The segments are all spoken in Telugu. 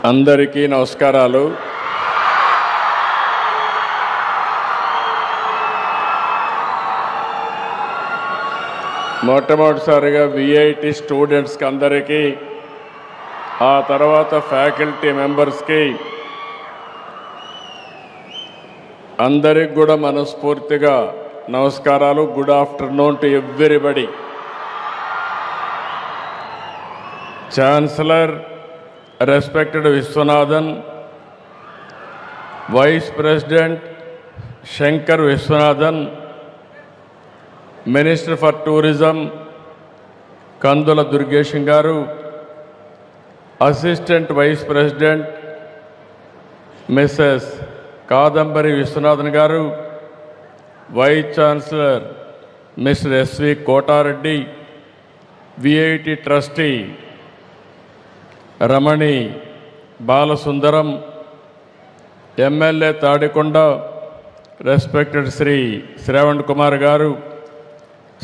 అందరికీ నమస్కారాలు. మొట్టమొదటిసారిగా విఐటి స్టూడెంట్స్కి అందరికీ, ఆ తర్వాత ఫ్యాకల్టీ మెంబర్స్కి అందరికి కూడా మనస్ఫూర్తిగా నమస్కారాలు. Good afternoon to everybody. Chancellor respected Viswanathan, vice president Shankar Viswanathan, minister for tourism Kandula Durgesham గారు, assistant vice president Mrs Kadambari Viswanathan గారు, vice chancellor Mr SV Kotareddy, VIT trustee Ramani Balasundaram, MLA Tadikonda respected Shri Shravan Kumar గారు,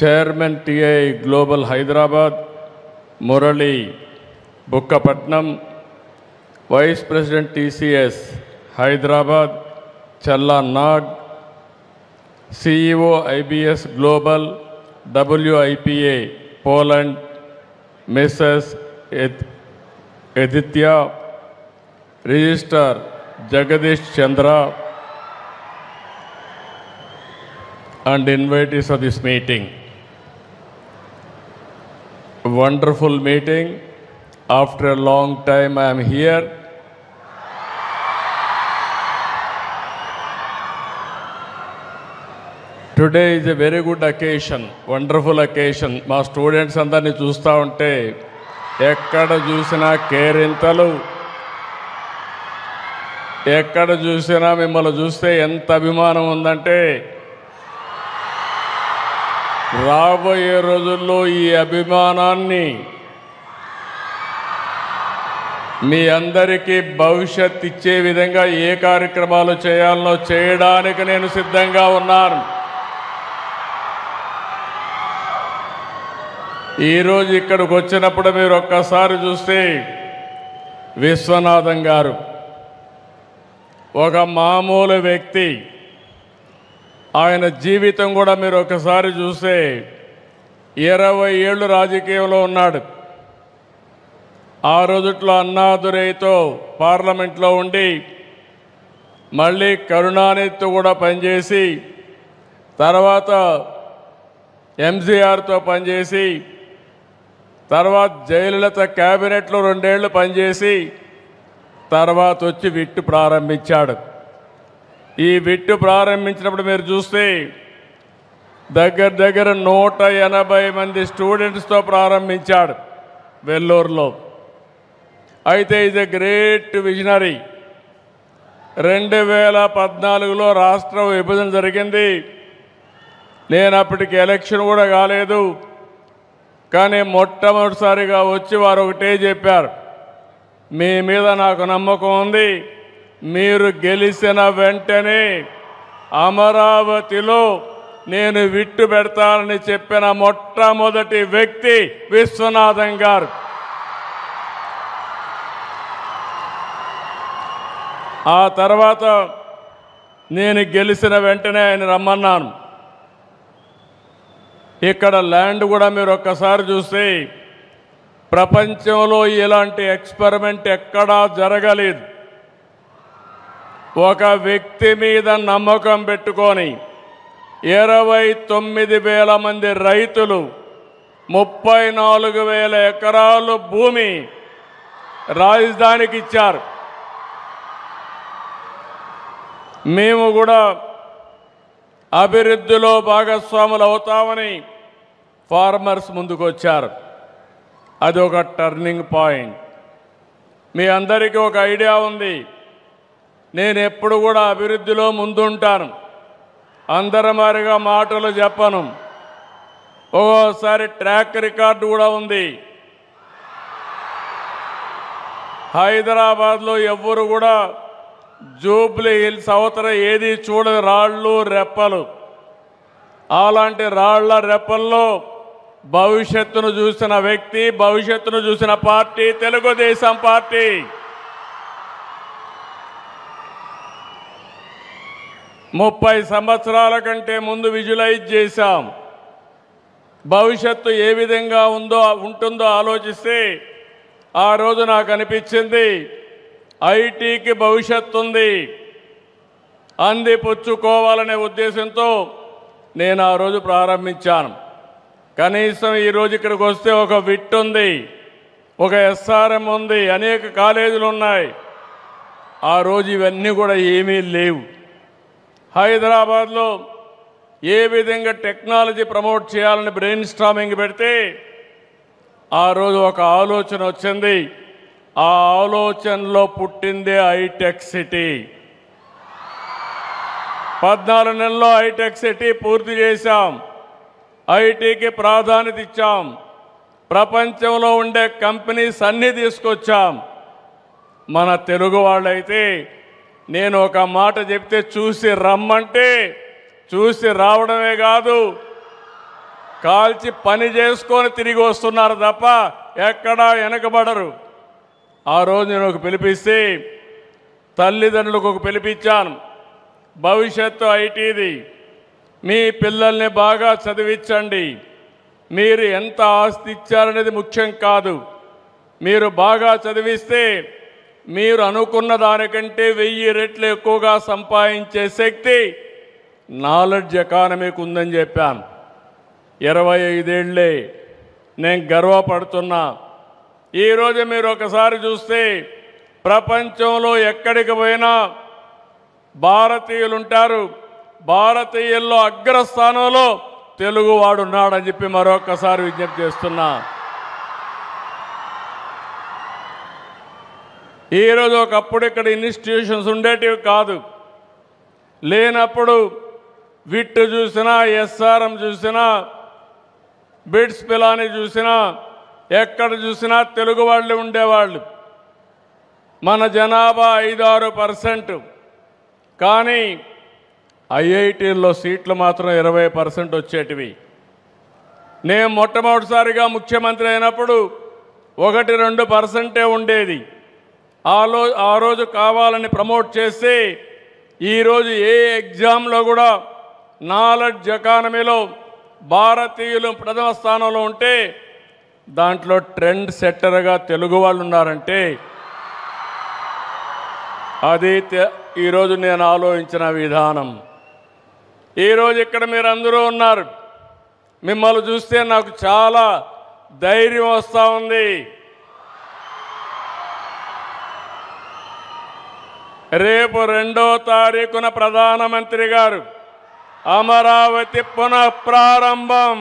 chairman TI global Hyderabad Murali Bukkapatnam, vice president TCS Hyderabad Challa Nag, CEO IBS global WIPA Poland Mrs Edyta, registrar Jagadish Chandra and invitees of this meeting. Wonderful meeting. After a long time I am here. Today is a very good occasion, wonderful occasion. మా స్టూడెంట్స్ అందరినీ చూస్తూ ఉంటే ఎక్కడ చూసినా కేరింతలు, ఎక్కడ చూసినా మిమ్మల్ని చూస్తే ఎంత అభిమానం ఉందంటే, రాబోయే రోజుల్లో ఈ అభిమానాన్ని మీ అందరికీ భవిష్యత్ ఇచ్చే విధంగా ఏ కార్యక్రమాలు చేయాలనో చేయడానికి నేను సిద్ధంగా ఉన్నాను. ఈరోజు ఇక్కడికి వచ్చినప్పుడు మీరు ఒక్కసారి చూస్తే విశ్వనాథన్ గారు ఒక మామూలు వ్యక్తి. ఆయన జీవితం కూడా మీరు ఒకసారి చూస్తే 20 ఏళ్ళు రాజకీయంలో ఉన్నాడు. ఆ రోజుట్లో అన్నాదురైతో పార్లమెంట్లో ఉండి, మళ్ళీ కరుణానిధితో కూడా పనిచేసి, తర్వాత ఎంజీఆర్తో పనిచేసి, తర్వాత జయలలిత క్యాబినెట్లో 2 ఏళ్ళు పనిచేసి, తర్వాత వచ్చి విట్టు ప్రారంభించాడు. ఈ విట్టు ప్రారంభించినప్పుడు మీరు చూస్తే దగ్గర దగ్గర 180 మంది స్టూడెంట్స్తో ప్రారంభించాడు వెల్లూరులో. అయితే ఈజ్ ఎ గ్రేట్ విజనరీ. 2014లో రాష్ట్ర విభజన జరిగింది. నేను అప్పటికి ఎలక్షన్ కూడా కాలేదు. కానీ మొట్టమొదటిసారిగా వచ్చి వారు ఒకటే చెప్పారు, మీ మీద నాకు నమ్మకం ఉంది, మీరు గెలిచిన వెంటనే అమరావతిలో నేను విట్టు పెడతానని చెప్పిన మొట్టమొదటి వ్యక్తి విశ్వనాథన్ గారు. ఆ తర్వాత నేను గెలిచిన వెంటనే ఆయన రమ్మన్నాను. ఇక్కడ ల్యాండ్ కూడా మీరు ఒక్కసారి చూస్తే ప్రపంచంలో ఇలాంటి ఎక్స్పెరిమెంట్ ఎక్కడా జరగలేదు. ఒక వ్యక్తి మీద నమ్మకం పెట్టుకొని 29,000 మంది రైతులు 34,000 ఎకరాలు భూమి రాజధానికి ఇచ్చారు. మేము కూడా అభివృద్ధిలో భాగస్వాములు అవుతామని ఫార్మర్స్ ముందుకు వచ్చారు. అది ఒక టర్నింగ్ పాయింట్. మీ అందరికీ ఒక ఐడియా ఉంది, నేను ఎప్పుడు కూడా అభివృద్ధిలో ముందుంటాను. అందరమారిగా మాటలు చెప్పను. ఒక్కోసారి ట్రాక్ రికార్డు కూడా ఉంది. హైదరాబాద్లో ఎవ్వరు కూడా జూబ్లీ హిల్స్ అవతల ఏది చూడని రాళ్ళు రెప్పలు. అలాంటి రాళ్ల రెప్పల్లో భవిష్యత్తును చూసిన వ్యక్తి, భవిష్యత్తును చూసిన పార్టీ తెలుగుదేశం పార్టీ. 30 సంవత్సరాల కంటే ముందు విజువలైజ్ చేశాం. భవిష్యత్తు ఏ విధంగా ఉంటుందో ఆలోచిస్తే ఆ రోజు నాకు అనిపించింది ఐటీకి భవిష్యత్తు ఉంది, అందిపుచ్చుకోవాలనే ఉద్దేశంతో నేను ఆ రోజు ప్రారంభించాను. కనీసం ఈరోజు ఇక్కడికి వస్తే ఒక విట్ ఉంది, ఒక ఎస్ఆర్ఎం ఉంది, అనేక కాలేజీలు ఉన్నాయి. ఆ రోజు ఇవన్నీ కూడా ఏమీ లేవు. హైదరాబాద్లో ఏ విధంగా టెక్నాలజీ ప్రమోట్ చేయాలని బ్రెయిన్ స్టార్మింగ్ పెడితే ఆ రోజు ఒక ఆలోచన వచ్చింది. ఆ ఆలోచనలో పుట్టిందే హైటెక్ సిటీ. 14 నెలల్లో హైటెక్ సిటీ పూర్తి చేశాం. ఐటీకి ప్రాధాన్యత ఇచ్చాం. ప్రపంచంలో ఉండే కంపెనీస్ అన్నీ తీసుకొచ్చాం. మన తెలుగు వాళ్ళైతే నేను ఒక మాట చెప్తే చూసి రమ్మంటే చూసి రావడమే కాదు, కాల్చి పని చేసుకొని తిరిగి వస్తున్నారు తప్ప ఎక్కడా వెనకబడరు. ఆ రోజు నేను ఒక పిలిపిస్తే తల్లిదండ్రులకు ఒక పిలిపించాను. భవిష్యత్తు ఐటీది, మీ పిల్లల్ని బాగా చదివించండి. మీరు ఎంత ఆస్తి ఇచ్చారనేది ముఖ్యం కాదు. మీరు బాగా చదివిస్తే మీరు అనుకున్న దానికంటే 1000 రెట్లు ఎక్కువగా సంపాదించే శక్తి నాలెడ్జ్ ఎకానమీకి ఉందని చెప్పాను. 25 ఏళ్లే నేను గర్వపడుతున్నా. ఈరోజు మీరు ఒకసారి చూస్తే ప్రపంచంలో ఎక్కడికి పోయినా భారతీయులు ఉంటారు. భారతీయుల్లో అగ్రస్థానంలో తెలుగువాడు ఉన్నాడని చెప్పి మరొకసారి విజ్ఞప్తి చేస్తున్నా. ఈరోజు ఒకప్పుడు ఇక్కడ ఇన్స్టిట్యూషన్స్ ఉండేటివి కాదు. లేనప్పుడు విట్ చూసినా, ఎస్ఆర్ఎం చూసినా, బిట్స్ పిలాని చూసినా, ఎక్కడ చూసినా తెలుగు వాళ్ళు ఉండేవాళ్ళు. మన జనాభా 5-6%. కానీ ఐఐటీల్లో సీట్లు మాత్రం 20% వచ్చేటివి. నేను మొట్టమొదటిసారిగా ముఖ్యమంత్రి అయినప్పుడు 1-2% ఉండేది. ఆ రోజు కావాలని ప్రమోట్ చేసి ఈరోజు ఏ ఎగ్జామ్లో కూడా నాలెడ్జ్ ఎకానమీలో భారతీయులు ప్రథమ స్థానంలో ఉంటే దాంట్లో ట్రెండ్ సెట్టర్గా తెలుగు వాళ్ళు ఉన్నారంటే అది ఈరోజు నేను ఆలోచించిన విధానం. ఈరోజు ఇక్కడ మీరు అందరూ ఉన్నారు. మిమ్మల్ని చూస్తే నాకు చాలా ధైర్యం వస్తూ ఉంది. రేపు 2వ తారీఖున ప్రధానమంత్రి గారు అమరావతి పునఃప్రారంభం.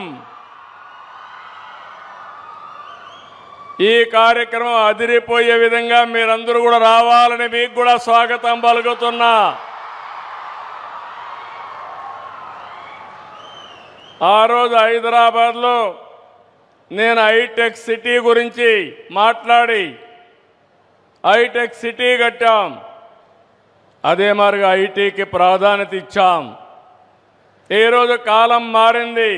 ఈ కార్యక్రమం అదిరిపోయే విధంగా మీరందరూ కూడా రావాలని మీకు కూడా స్వాగతం పలుకుతున్నా. ఆ రోజు హైదరాబాద్లో నేను హైటెక్ సిటీ గురించి మాట్లాడి హైటెక్ సిటీ కట్టాం. అదే మాదిరిగా ఐటీకి ప్రాధాన్యత ఇచ్చాం. ఈరోజు కాలం మారింది.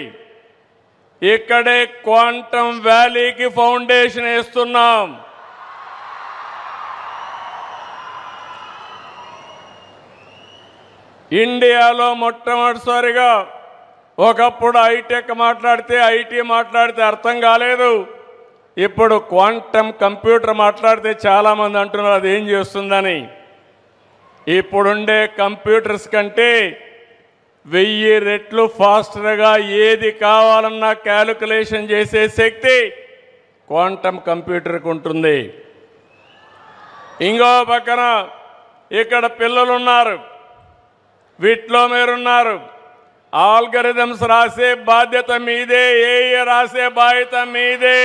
ఇక్కడే క్వాంటమ్ వ్యాలీకి ఫౌండేషన్ వేస్తున్నాం. ఇండియాలో మొట్టమొదటిసారిగా ఒకప్పుడు హైటెక్ మాట్లాడితే ఐటీ మాట్లాడితే అర్థం కాలేదు. ఇప్పుడు క్వాంటమ్ కంప్యూటర్ మాట్లాడితే చాలామంది అంటున్నారు అది ఏం చేస్తుందని. ఇప్పుడుండే కంప్యూటర్స్ కంటే 1000 రెట్లు ఫాస్టర్గా ఏది కావాలన్నా క్యాలిక్యులేషన్ చేసే శక్తి క్వాంటమ్ కంప్యూటర్కి ఉంటుంది. ఇంకో పక్కన ఇక్కడ పిల్లలు ఉన్నారు, వీటిలో మీరున్నారు. ఆల్గరిథమ్స్ రాసే బాధ్యత మీదే, ఏఏ రాసే బాధ్యత మీదే.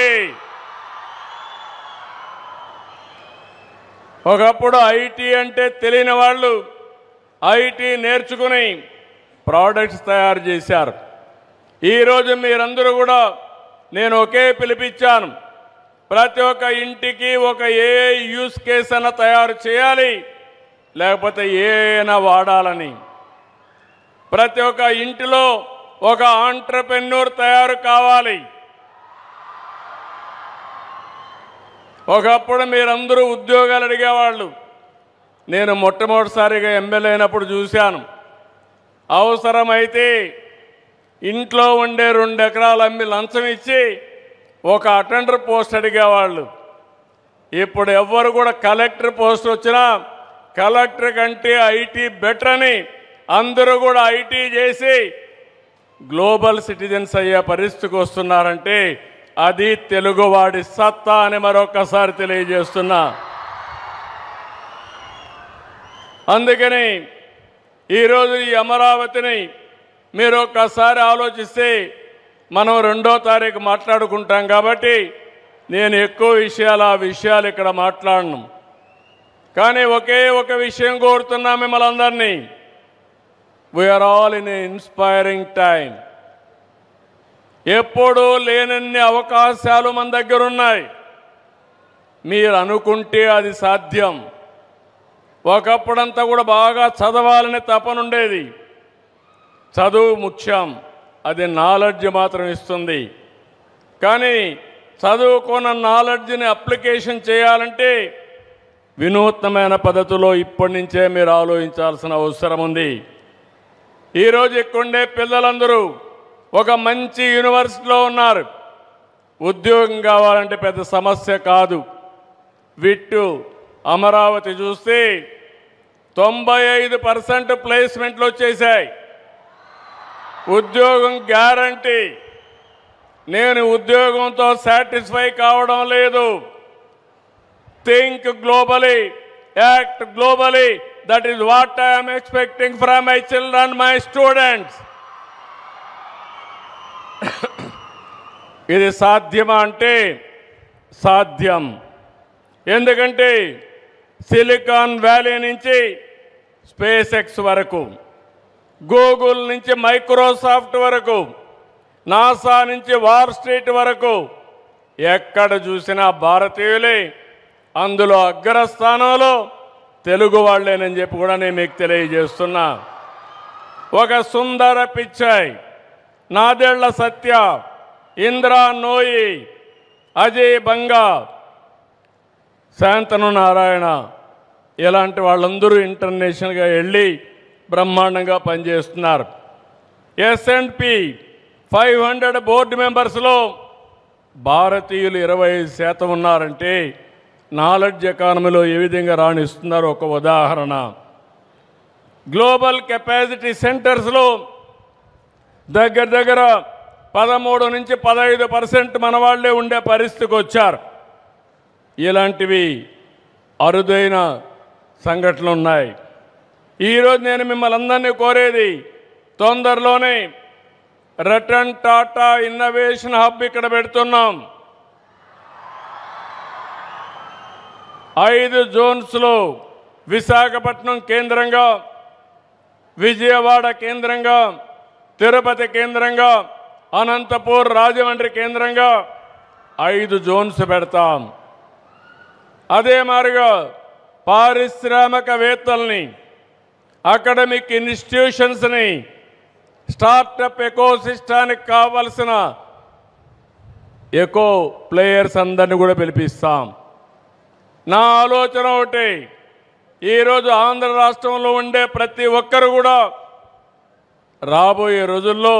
ఒకప్పుడు ఐటీ అంటే తెలియని వాళ్ళు ఐటీ నేర్చుకుని ప్రోడక్ట్స్ తయారు చేశారు. ఈరోజు మీరందరూ కూడా నేను ఒకే పిలిపించాను. ప్రతి ఒక్క ఇంటికి ఒక ఏఐ యూస్ కేస్ అన్న తయారు చేయాలి, లేకపోతే ఏఐనా వాడాలని. ప్రతి ఒక్క ఇంటిలో ఒక ఆంట్రప్రెన్యూర్ తయారు కావాలి. ఒకప్పుడు మీరందరూ ఉద్యోగాలు అడిగేవాళ్ళు. నేను మొట్టమొదటిసారిగా ఎమ్మెల్యే అయినప్పుడు చూశాను. అవసరమైతే ఇంట్లో ఉండే 2 ఎకరాలు అమ్మి లంచం ఇచ్చి ఒక అటెండర్ పోస్ట్ అడిగేవాళ్ళు. ఇప్పుడు ఎవ్వరు కూడా కలెక్టర్ పోస్ట్ వచ్చినా కలెక్టర్ కంటే ఐటీ బెటర్ అని అందరూ కూడా ఐటీ చేసి గ్లోబల్ సిటిజన్స్ అయ్యే పరిస్థితికి వస్తున్నారంటే అది తెలుగువాడి సత్తా అని మరొకసారి తెలియజేస్తున్నా. అందుకని ఈరోజు ఈ అమరావతిని మీరు ఒక్కసారి ఆలోచిస్తే మనం 2వ తారీఖు మాట్లాడుకుంటాం కాబట్టి నేను ఎక్కువ విషయాలు ఇక్కడ మాట్లాడను. కానీ ఒకే ఒక విషయం కోరుతున్నా మిమ్మల్ని అందరినీ. We are all in a inspiring time. ఎప్పుడూ లేనన్ని అవకాశాలు మన దగ్గర ఉన్నాయి. మీరు అనుకుంటే అది సాధ్యం. ఒకప్పుడంతా కూడా బాగా చదవాలని తపనుండేది. చదువు ముఖ్యం, అది నాలెడ్జ్ మాత్రం ఇస్తుంది. కానీ చదువుకున్న నాలెడ్జ్ని అప్లికేషన్ చేయాలంటే వినూత్నమైన పద్ధతిలో ఇప్పటి నుంచే మీరు ఆలోచించాల్సిన అవసరం ఉంది. ఈరోజు ఇక్కడుండే పిల్లలందరూ ఒక మంచి యూనివర్సిటీలో ఉన్నారు. ఉద్యోగం కావాలంటే పెద్ద సమస్య కాదు. విట్టు అమరావతి చూస్తే 95% ప్లేస్మెంట్లు వచ్చేసాయి. ఉద్యోగం గ్యారంటీ. నేను ఉద్యోగంతో సాటిస్ఫై కావడం లేదు. Think globally, act globally. That is what I am expecting from my children, my students. ఇది సాధ్యమా అంటే సాధ్యం. ఎందుకంటే సిలికాన్ వ్యాలీ నుంచి స్పేస్ ఎక్స్ వరకు, గూగుల్ నుంచి మైక్రోసాఫ్ట్ వరకు, నాసా నుంచి వాల్ స్ట్రీట్ వరకు ఎక్కడ చూసినా భారతీయులే. అందులో అగ్రస్థానంలో తెలుగు వాళ్ళేనని చెప్పి కూడా నేను మీకు తెలియజేస్తున్నా. ఒక సుందర పిచ్చాయ్, నాదెళ్ల సత్య, ఇంద్రా నోయి, అజయ్ బంగా, శాంతను నారాయణ ఇలాంటి వాళ్ళందరూ ఇంటర్నేషనల్గా వెళ్ళి బ్రహ్మాండంగా పనిచేస్తున్నారు. S&P 500 బోర్డు మెంబర్స్లో భారతీయులు 25% ఉన్నారంటే నాలెడ్జ్ ఎకానమీలో ఏ విధంగా రాణిస్తున్నారో ఒక ఉదాహరణ. గ్లోబల్ కెపాసిటీ సెంటర్స్లో దగ్గర 13 నుంచి 15% మన వాళ్ళే ఉండే పరిస్థితికి వచ్చారు. ఇలాంటివి అరుదైన సంఘటనలు ఉన్నాయి. ఈరోజు నేను మిమ్మల్ని అందరినీ కోరేది, తొందరలోనే రతన్ టాటా ఇన్నోవేషన్ హబ్ ఇక్కడ పెడుతున్నాం. 5 జోన్స్లో విశాఖపట్నం కేంద్రంగా, విజయవాడ కేంద్రంగా, తిరుపతి కేంద్రంగా, అనంతపూర్, రాజమండ్రి కేంద్రంగా 5 జోన్స్ పెడతాం. అదే మాదిరిగా పారిశ్రామికవేత్తల్ని, అకాడమిక్ ఇన్స్టిట్యూషన్స్ని, స్టార్టప్ ఎకోసిస్టానికి కావలసిన ఎకో ప్లేయర్స్ అందరినీ కూడా పిలిపిస్తాం. నా ఆలోచన ఒకటి, ఈరోజు ఆంధ్ర రాష్ట్రంలో ఉండే ప్రతి ఒక్కరు కూడా రాబోయే రోజుల్లో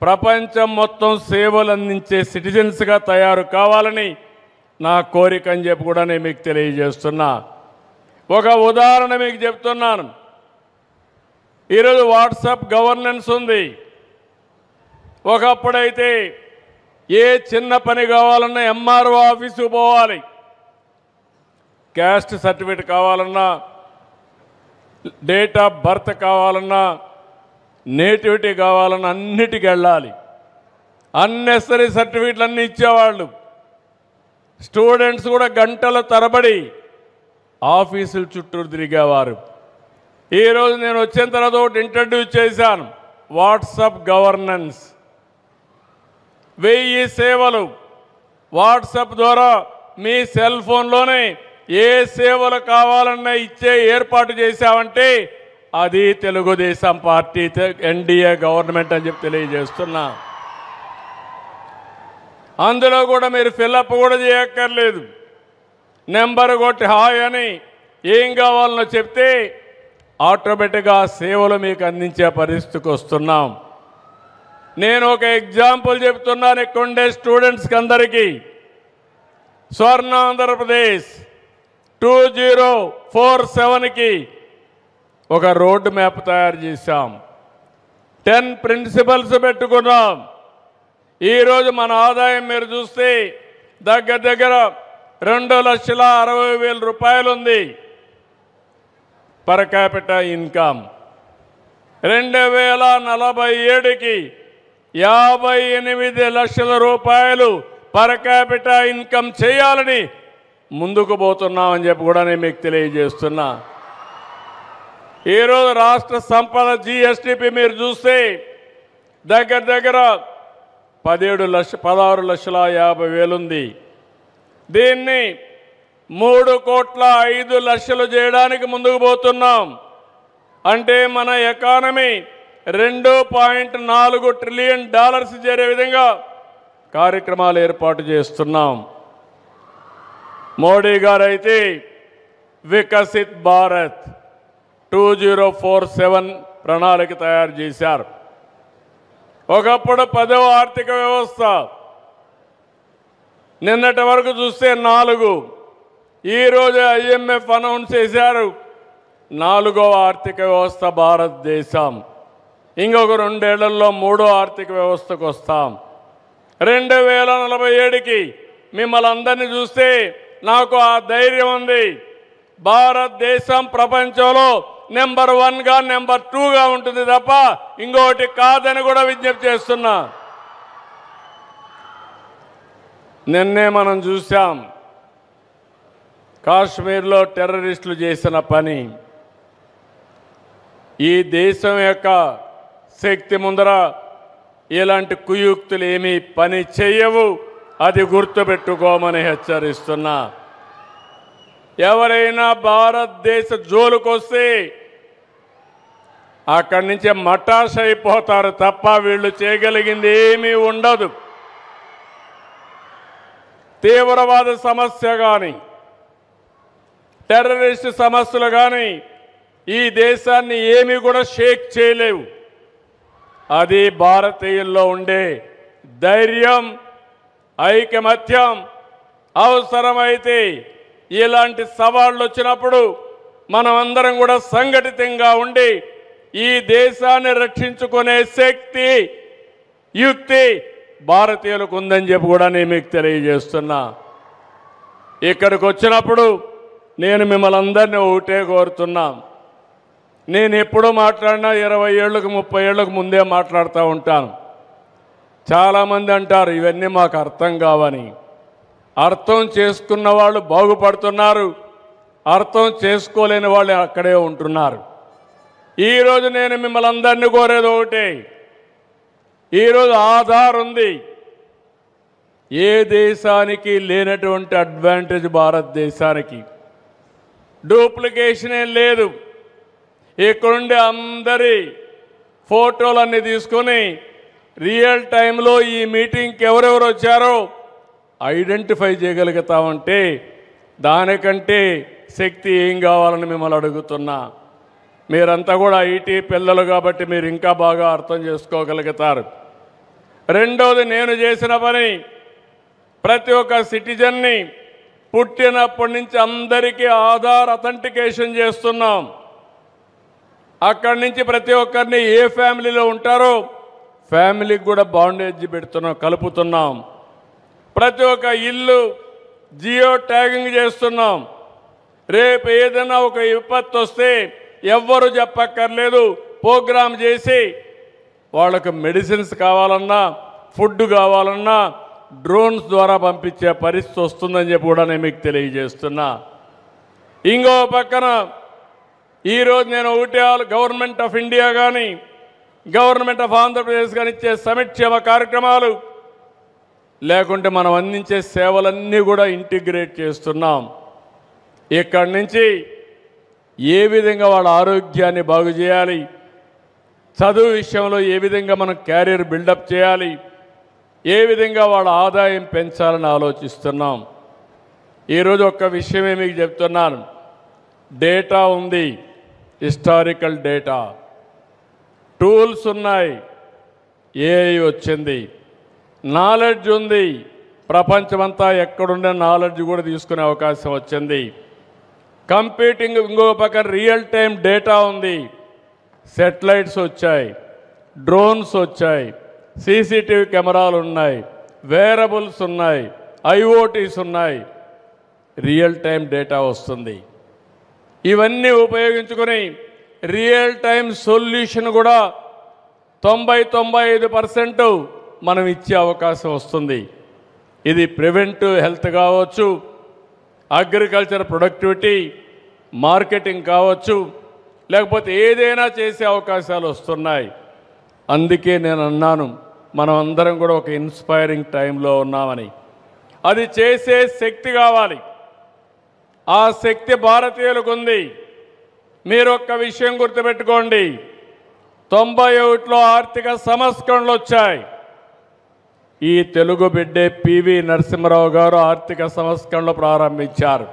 ప్రపంచం మొత్తం సేవలు అందించే సిటిజన్స్గా తయారు కావాలని నా కోరిక అని చెప్పి కూడా నేను మీకు తెలియజేస్తున్నా. ఒక ఉదాహరణ మీకు చెప్తున్నాను. ఈరోజు వాట్సాప్ గవర్నెన్స్ ఉంది. ఒకప్పుడైతే ఏ చిన్న పని కావాలన్నా ఎంఆర్ఓ ఆఫీసుకు పోవాలి. క్యాస్ట్ సర్టిఫికేట్ కావాలన్నా, డేట్ ఆఫ్ బర్త్ కావాలన్నా, నేటివిటీ కావాలన్నా అన్నిటికీ వెళ్ళాలి. అన్నెసరీ సర్టిఫికేట్లు అన్నీ ఇచ్చేవాళ్ళు. స్టూడెంట్స్ కూడా గంటల తరబడి ఆఫీసుల చుట్టూ తిరిగేవారు. ఈరోజు నేను వచ్చిన తర్వాత ఒకటి ఇంట్రడ్యూస్ చేశాను, వాట్సాప్ గవర్నెన్స్. 1000 సేవలు వాట్సాప్ ద్వారా మీ సెల్ ఫోన్లోనే ఏ సేవలు కావాలన్నా ఇచ్చే ఏర్పాటు చేశామంటే అది తెలుగుదేశం పార్టీ ఎన్డీఏ గవర్నమెంట్ అని చెప్పి తెలియజేస్తున్నా. అందులో కూడా మీరు ఫిల్అప్ కూడా చేయక్కర్లేదు. నెంబర్ కొట్టి హాయ్ అని ఏం కావాలనో చెప్తే ఆటోమేటిక్గా సేవలు మీకు అందించే పరిస్థితికి వస్తున్నాం. నేను ఒక ఎగ్జాంపుల్ చెప్తున్నాను ఇక్కడ ఉండే స్టూడెంట్స్కి అందరికీ. స్వర్ణ ఆంధ్రప్రదేశ్ 2047కి ఒక రోడ్ మ్యాప్ తయారు చేశాం. 10 ప్రిన్సిపల్స్ పెట్టుకున్నాం. ఈరోజు మన ఆదాయం మీరు చూస్తే దగ్గర దగ్గర 2,60,000 రూపాయలు ఉంది పర్ క్యాపిటా ఇన్కమ్. 2047కి 58 లక్షల రూపాయలు పర్ క్యాపిటా ఇన్కమ్ చేయాలని ముందుకు పోతున్నామని చెప్పి కూడా నేను మీకు తెలియజేస్తున్నా. ఈరోజు రాష్ట్ర సంపద జిఎస్టిపి మీరు చూస్తే దగ్గర దగ్గర 16,50,000 ఉంది. దీన్ని 3,05,00,000 చేయడానికి ముందుకు పోతున్నాం. అంటే మన ఎకానమీ $2.4 ట్రిలియన్ చేరే విధంగా కార్యక్రమాలు ఏర్పాటు చేస్తున్నాం. మోడీ గారు అయితే వికసిత్ భారత్ 2047 ప్రణాళిక తయారు చేశారు. ఒకప్పుడు 10వ ఆర్థిక వ్యవస్థ, నిన్నటి వరకు చూస్తే 4. ఈరోజు IMF అనౌన్స్ చేశారు 4వ ఆర్థిక వ్యవస్థ భారతదేశం. ఇంకొక 2 ఏళ్లలో 3వ ఆర్థిక వ్యవస్థకు వస్తాం. 2047కి మిమ్మల్ని అందరినీ చూస్తే నాకు ఆ ధైర్యం ఉంది. భారతదేశం ప్రపంచంలో నెంబర్ 1గా నెంబర్ 2గా ఉంటుంది తప్ప ఇంకోటి కాదని కూడా విజ్ఞప్తి చేస్తున్నా. నిన్నే మనం చూసాం కాశ్మీర్లో టెర్రరిస్టులు చేసిన పని. ఈ దేశం యొక్క శక్తి ముందర ఇలాంటి కుయుక్తులు ఏమీ పని చేయవు. అది గుర్తుపెట్టుకోమని హెచ్చరిస్తున్నా. ఎవరైనా భారతదేశ జోలుకొస్తే అక్కడి నుంచే మటాష్ అయిపోతారు తప్ప వీళ్ళు చేయగలిగింది ఏమీ ఉండదు. తీవ్రవాద సమస్య కానీ టెర్రరిస్ట్ సమస్యలు కానీ ఈ దేశాన్ని ఏమీ కూడా షేక్ చేయలేవు. అది భారతీయుల్లో ఉండే ధైర్యం, ఐకమత్యం. అవసరమైతే ఇలాంటి సవాళ్ళు వచ్చినప్పుడు మనమందరం కూడా సంఘటితంగా ఉండి ఈ దేశాన్ని రక్షించుకునే శక్తి, యుక్తి భారతీయులకు ఉందని చెప్పి కూడా నేను మీకు తెలియజేస్తున్నా. ఇక్కడికి వచ్చినప్పుడు నేను మిమ్మల్ని అందరినీ ఒకటే కోరుతున్నా. నేను ఎప్పుడూ మాట్లాడినా 20 ఏళ్ళకు 30 ఏళ్ళకు ముందే మాట్లాడుతూ ఉంటాను. చాలామంది అంటారు ఇవన్నీ మాకు అర్థం కావని. అర్థం చేసుకున్న వాళ్ళు బాగుపడుతున్నారు, అర్థం చేసుకోలేని వాళ్ళు అక్కడే ఉంటున్నారు. ఈరోజు నేను మిమ్మల్ని అందరినీ కోరేది ఒకటే. ఈరోజు ఆధార్ ఉంది. ఏ దేశానికి లేనటువంటి అడ్వాంటేజ్ భారతదేశానికి. డూప్లికేషన్ ఏం లేదు. ఇక్కడుండే అందరి ఫోటోలన్నీ తీసుకొని రియల్ టైంలో ఈ మీటింగ్కి ఎవరెవరు వచ్చారో ఐడెంటిఫై చేయగలుగుతామంటే దానికంటే శక్తి ఏం కావాలని మిమ్మల్ని అడుగుతున్నా. మీరంతా కూడా ఐటీ పిల్లలు కాబట్టి మీరు ఇంకా బాగా అర్థం చేసుకోగలుగుతారు. రెండోది, నేను చేసిన పని ప్రతి ఒక్క సిటిజన్ని పుట్టినప్పటి నుంచి అందరికీ ఆధార్ అథెంటికేషన్ చేస్తున్నాం. అక్కడి నుంచి ప్రతి ఒక్కరిని ఏ ఫ్యామిలీలో ఉంటారో ఫ్యామిలీకి కూడా బాండేజ్ పెడుతున్నాం, కలుపుతున్నాం. ప్రతి ఒక్క ఇల్లు జియో ట్యాగింగ్ చేస్తున్నాం. రేపు ఏదైనా ఒక విపత్తు వస్తే ఎవ్వరు చెప్పక్కర్లేదు. ప్రోగ్రామ్ చేసి వాళ్ళకు మెడిసిన్స్ కావాలన్నా, ఫుడ్ కావాలన్నా డ్రోన్స్ ద్వారా పంపించే పరిస్థితి వస్తుందని చెప్పి కూడా నేను మీకు తెలియజేస్తున్నా. ఇంకో పక్కన ఈరోజు నేను ఒకటే గవర్నమెంట్ ఆఫ్ ఇండియా కానీ గవర్నమెంట్ ఆఫ్ ఆంధ్రప్రదేశ్ కానీ ఇచ్చే సంక్షేమ కార్యక్రమాలు లేకుంటే మనం అందించే సేవలన్నీ కూడా ఇంటిగ్రేట్ చేస్తున్నాం. ఇక్కడి నుంచి ఏ విధంగా వాళ్ళ ఆరోగ్యాన్ని బాగు చేయాలి, చదువు విషయంలో ఏ విధంగా మనం క్యారియర్ బిల్డప్ చేయాలి, ఏ విధంగా వాళ్ళ ఆదాయం పెంచాలని ఆలోచిస్తున్నాం. ఈరోజు ఒక్క విషయమే మీకు చెప్తున్నాను. డేటా ఉంది, హిస్టారికల్ డేటా, టూల్స్ ఉన్నాయి, ఏఐ వచ్చింది, నాలెడ్జ్ ఉంది, ప్రపంచమంతా ఎక్కడుండే నాలెడ్జ్ కూడా తీసుకునే అవకాశం వచ్చింది. కంప్యూటింగ్ ఇంకో పక్కన రియల్ టైం డేటా ఉంది, సెటిలైట్స్ వచ్చాయి, డ్రోన్స్ వచ్చాయి, సీసీటీవీ కెమెరాలు ఉన్నాయి, వేరబుల్స్ ఉన్నాయి, ఐఓటీస్ ఉన్నాయి, రియల్ టైం డేటా వస్తుంది. ఇవన్నీ ఉపయోగించుకొని రియల్ టైం సొల్యూషన్ కూడా 90-95% మనం ఇచ్చే అవకాశం వస్తుంది. ఇది ప్రివెంటివ్ హెల్త్ కావచ్చు, అగ్రికల్చర్ ప్రొడక్టివిటీ, మార్కెటింగ్ కావచ్చు, లేకపోతే ఏదైనా చేసే అవకాశాలు వస్తున్నాయి. అందుకే నేను అన్నాను మనం అందరం కూడా ఒక ఇన్స్పైరింగ్ టైంలో ఉన్నామని. అది చేసే శక్తి కావాలి, ఆ శక్తి భారతీయులకు ఉంది. మీరు ఒక్క విషయం గుర్తుపెట్టుకోండి, 91లో ఆర్థిక సంస్కరణలు వచ్చాయి. ఈ తెలుగు బిడ్డే పివి నరసింహారావు గారు ఆర్థిక సంస్కరణలు ప్రారంభించారు.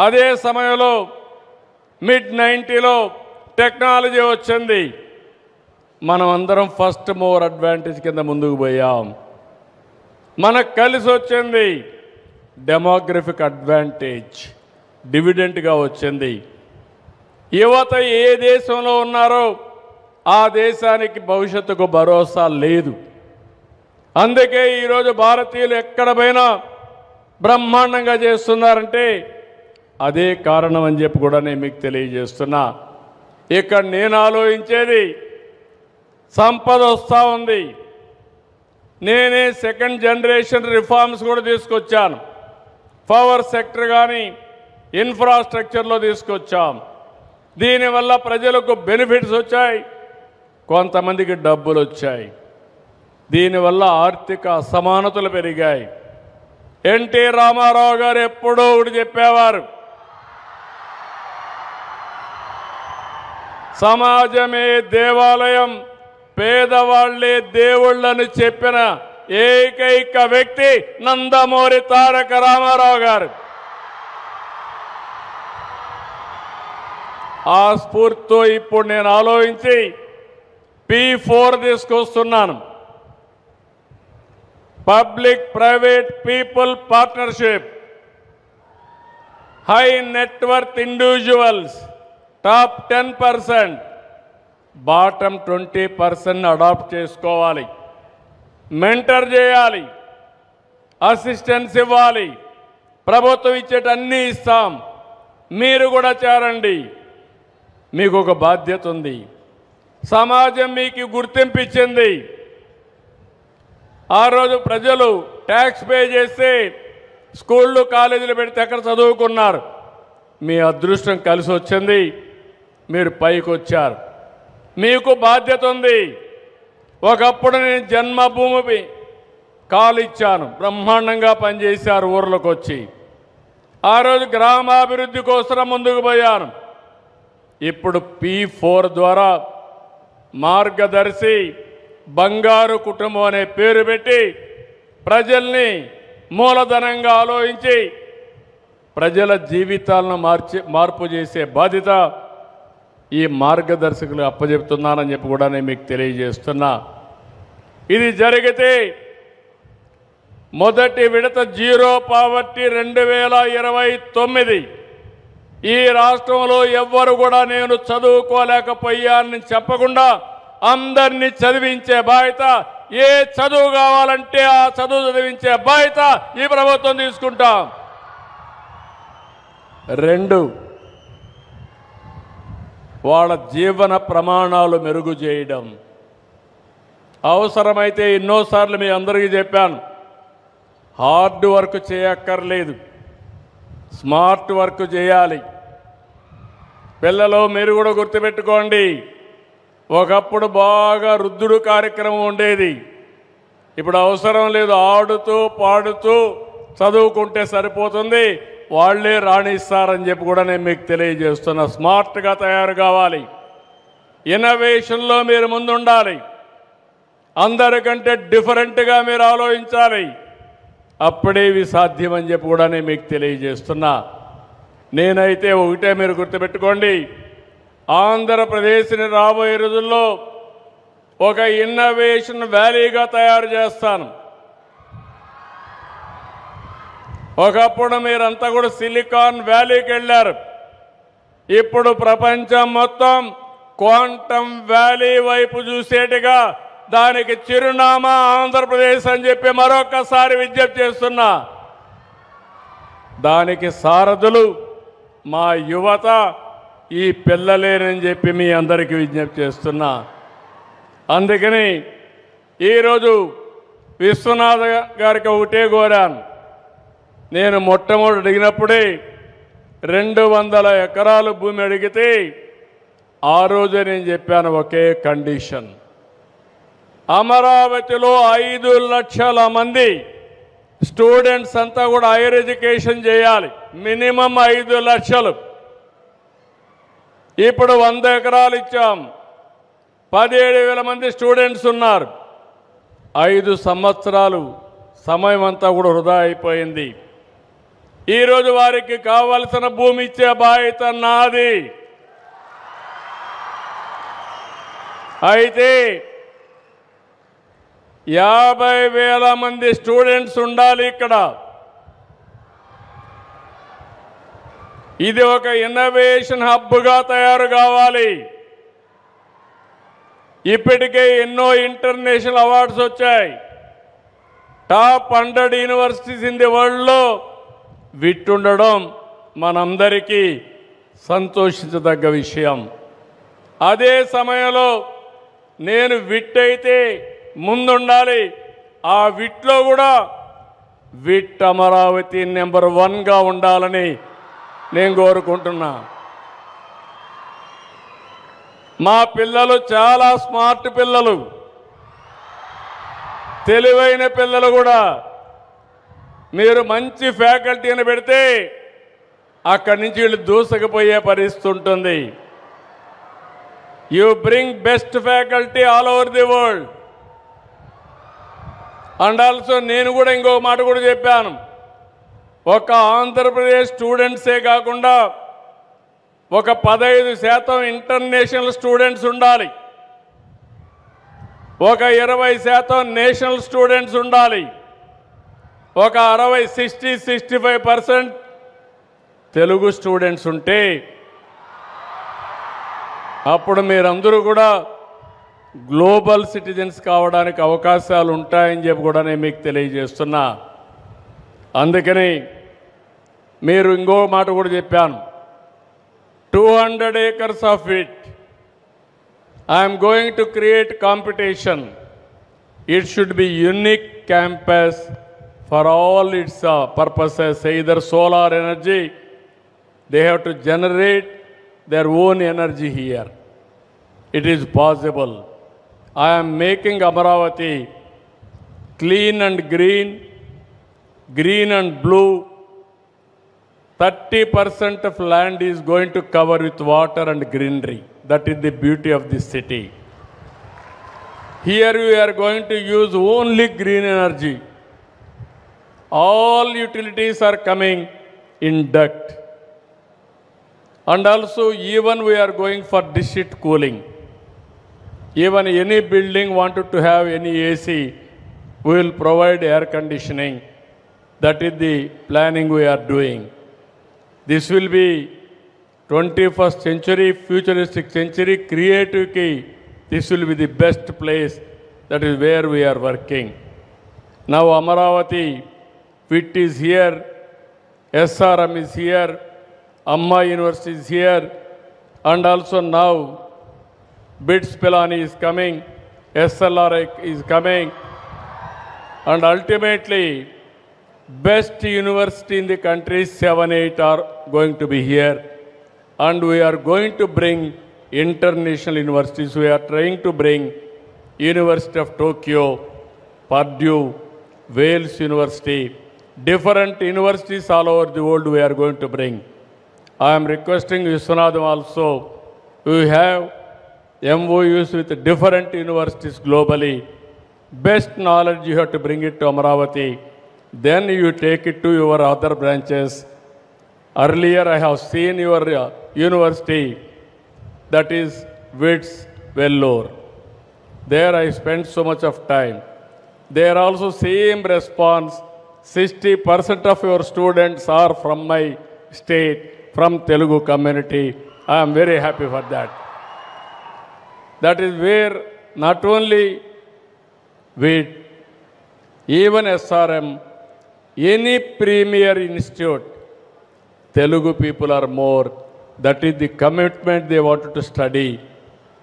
అదే సమయంలో మిడ్-90లో టెక్నాలజీ వచ్చింది. మనం అందరం ఫస్ట్ మూవర్ అడ్వాంటేజ్ కింద ముందుకు పోయాం. మనకు కలిసి వచ్చింది డెమోగ్రఫిక్ అడ్వాంటేజ్, డివిడెంట్గా వచ్చింది. యువత ఏ దేశంలో ఉన్నారో ఆ దేశానికి భవిష్యత్తుకు భరోసా లేదు. అందుకే ఈరోజు భారతీయులు ఎక్కడ పోయినా బ్రహ్మాండంగా చేస్తున్నారంటే అదే కారణం అని చెప్పి కూడా నేను మీకు తెలియజేస్తున్నా. ఇక్కడ నేను ఆలోచించేది సంపద వస్తూ ఉంది. నేనే సెకండ్ జనరేషన్ రిఫార్మ్స్ కూడా తీసుకొచ్చాను. పవర్ సెక్టర్ కానీ ఇన్ఫ్రాస్ట్రక్చర్లో తీసుకొచ్చాం. దీనివల్ల ప్రజలకు బెనిఫిట్స్ వచ్చాయి, కొంతమందికి డబ్బులు వచ్చాయి. దీనివల్ల ఆర్థిక అసమానతలు పెరిగాయి. ఎన్టీ రామారావు గారు ఎప్పుడో ఒకటి చెప్పేవారు, సమాజమే దేవాలయం, పేదవాళ్లే దేవుళ్ళని చెప్పిన ఏకైక వ్యక్తి నందమూరి తారక రామారావు గారు. ఆ స్ఫూర్తితో ఇప్పుడు నేను ఆలోచించి P4 తీసుకొస్తున్నాను. Public private people partnership. High net worth individuals top 10%, bottom 20% adopt చేసుకోవాలి, మెంటర్ చేయాలి, అసిస్టెన్స్ ఇవ్వాలి. ప్రభుత్వం ఇచ్చేటన్నీ ఇస్తాం, మీరు కూడా చేరండి. మీకు ఒక బాధ్యత ఉంది. సమాజం మీకు గుర్తింపు ఇచ్చింది. ఆ రోజు ప్రజలు ట్యాక్స్ పే చేస్తే స్కూళ్ళు కాలేజీలు పెడితే ఎక్కడ చదువుకున్నారు. మీ అదృష్టం కలిసి వచ్చింది, మీరు పైకి వచ్చారు. మీకు బాధ్యత ఉంది. ఒకప్పుడు నేను జన్మభూమి కాలు ఇచ్చాను, బ్రహ్మాండంగా పనిచేశారు ఊర్లోకి వచ్చి. ఆ రోజు గ్రామాభివృద్ధి కోసం ముందుకు పోయాను. ఇప్పుడు P4 ద్వారా మార్గదర్శి బంగారు కుటుంబం అనే పేరు పెట్టి ప్రజల్ని మూలధనంగా ఆలోచించి ప్రజల జీవితాలను మార్పు చేసే బాధ్యత ఈ మార్గదర్శకులు అప్పచెప్తున్నానని చెప్పి కూడా నేను మీకు తెలియజేస్తున్నా. ఇది జరిగితే మొదటి విడత జీరో పావర్టీ 2029. ఈ రాష్ట్రంలో ఎవ్వరు కూడా నేను చదువుకోలేకపోయానని చెప్పకుండా అందరినీ చదివించే బాధ్యత, ఏ చదువు కావాలంటే ఆ చదువు చదివించే బాధ్యత ఈ ప్రభుత్వం తీసుకుంటాం. 2, వాళ్ళ జీవన ప్రమాణాలు మెరుగు చేయడం. అవసరమైతే ఎన్నోసార్లు మీ అందరికీ చెప్పాను, హార్డ్ వర్క్ చేయక్కర్లేదు, స్మార్ట్ వర్క్ చేయాలి. పిల్లలు మీరు కూడా గుర్తుపెట్టుకోండి, ఒకప్పుడు బాగా రుద్దుడు కార్యక్రమం ఉండేది. ఇప్పుడు అవసరం లేదు, ఆడుతూ పాడుతూ చదువుకుంటే సరిపోతుంది, వాళ్ళే రాణిస్తారని చెప్పి కూడా నేను మీకు తెలియజేస్తున్నా. స్మార్ట్గా తయారు కావాలి, ఇన్నోవేషన్లో మీరు ముందుండాలి, అందరికంటే డిఫరెంట్గా మీరు ఆలోచించాలి. అప్పుడే ఇవి సాధ్యమని చెప్పి కూడా నేను మీకు తెలియజేస్తున్నా. నేనైతే ఒకటే మీరు గుర్తుపెట్టుకోండి, ఆంధ్రప్రదేశ్ని రాబోయే రోజుల్లో ఒక ఇన్నోవేషన్ వ్యాలీగా తయారు చేస్తాను. ఒకప్పుడు మీరంతా కూడా సిలికాన్ వ్యాలీకి వెళ్ళారు. ఇప్పుడు ప్రపంచం మొత్తం క్వాంటమ్ వ్యాలీ వైపు చూసేట్టుగా దానికి చిరునామా ఆంధ్రప్రదేశ్ అని చెప్పి మరొకసారి విజ్ఞప్తి చేస్తున్నా. దానికి సారథులు మా యువత, ఈ పిల్లలేనని చెప్పి మీ అందరికీ విజ్ఞప్తి చేస్తున్నా. అందుకని ఈరోజు విశ్వనాథ్ గారికి ఒకటే కోరాను. నేను మొట్టమొదటి అడిగినప్పుడే 200 ఎకరాలు భూమి అడిగితే ఆ రోజే నేను చెప్పాను ఒకే కండిషన్, అమరావతిలో 5 లక్షల మంది స్టూడెంట్స్ అంతా కూడా హైయర్ ఎడ్యుకేషన్ చేయాలి, మినిమం 5 లక్షలు. ఇప్పుడు 100 ఎకరాలు ఇచ్చాం, 17,000 మంది స్టూడెంట్స్ ఉన్నారు. 5 సంవత్సరాలు సమయం అంతా కూడా వృధా అయిపోయింది. ఈరోజు వారికి కావలసిన భూమి ఇచ్చే బాధ్యత నాది. అయితే 50,000 మంది స్టూడెంట్స్ ఉండాలి ఇక్కడ. ఇది ఒక ఇన్నోవేషన్ హబ్గా తయారు కావాలి. ఇప్పటికే ఎన్నో ఇంటర్నేషనల్ అవార్డ్స్ వచ్చాయి. టాప్ 100 యూనివర్సిటీస్ ఇన్ ది వరల్డ్లో విట్ ఉండడం మనందరికీ సంతోషించదగ్గ విషయం. అదే సమయంలో నేను విట్ అయితే ముందుండాలి, ఆ విట్లో కూడా విట్ అమరావతి నెంబర్ 1గా ఉండాలని నేను కోరుకుంటున్నా. మా పిల్లలు చాలా స్మార్ట్ పిల్లలు, తెలివైన పిల్లలు కూడా. మీరు మంచి ఫ్యాకల్టీని పెడితే అక్కడి నుంచి వీళ్ళు దూసుకుపోయే పరిస్థితి ఉంటుంది. You bring best faculty all over the world. And also నేను కూడా ఇంకో మాట కూడా చెప్పాను, ఒక ఆంధ్రప్రదేశ్ స్టూడెంట్సే కాకుండా ఒక 15% ఇంటర్నేషనల్ స్టూడెంట్స్ ఉండాలి, ఒక 20% నేషనల్ స్టూడెంట్స్ ఉండాలి, ఒక 65% తెలుగు స్టూడెంట్స్ ఉంటే అప్పుడు మీరందరూ కూడా గ్లోబల్ సిటిజన్స్ కావడానికి అవకాశాలు ఉంటాయని చెప్పి కూడా నేను మీకు తెలియజేస్తున్నా. అందుకని మీరు ఇంకో మాట కూడా చెప్పాను, 200 acres of it. I am going to create competition. It should be unique campus for all its purposes, either solar energy, they have to generate their own energy here. It is possible. I am making Amaravati clean and green, green and blue. 30% of land is going to cover with water and greenery. That is the beauty of this city. Here we are going to use only green energy. All utilities are coming in duct. And also even we are going for district cooling. Even any building wanted to have any AC, we will provide air conditioning. That is the planning we are doing. This will be 21st century, futuristic century, creative key. This will be the best place. That is where we are working. Now Amaravati, WIT is here, SRM is here, Amma University is here, and also now BITS Pilani is coming, SLR is coming, and ultimately best university in the country, 7-8 are going to be here, and we are going to bring international universities. We are trying to bring University of Tokyo, Purdue, Wales University, different universities all over the world we are going to bring. I am requesting Viswanathan also, we have MOUs with different universities globally. Best knowledge you have to bring it to Amaravati. Then you take it to your other branches. Earlier I have seen your university, that is WITS Vellore. There I spent so much of time. There also same response, 60% of your students are from my state, from Telugu community. I am very happy for that. That is where not only WIT, even SRM, any premier institute, Telugu people are more. That is the commitment they wanted to study.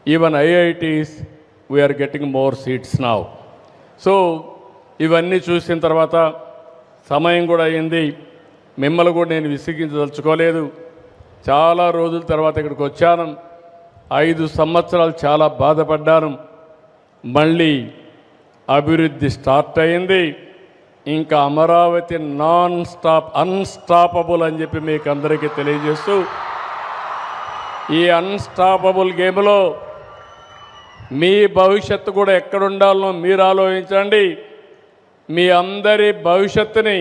Even IITs, we are getting more seats now. So ఇవన్నీ చూసిన తర్వాత సమయం కూడా అయింది. మిమ్మల్ని కూడా నేను విసిగించదలుచుకోలేదు. చాలా రోజుల తర్వాత ఇక్కడికి వచ్చాను. 5 సంవత్సరాలు చాలా బాధపడ్డాను. మళ్ళీ అభివృద్ధి స్టార్ట్ అయింది. ఇంకా అమరావతి అన్స్టాపబుల్ అని చెప్పి మీకు అందరికీ తెలియజేస్తూ, ఈ అన్స్టాపబుల్ గేమ్లో మీ భవిష్యత్తు కూడా ఎక్కడుండాలనో మీరు ఆలోచించండి. మీ అందరి భవిష్యత్తుని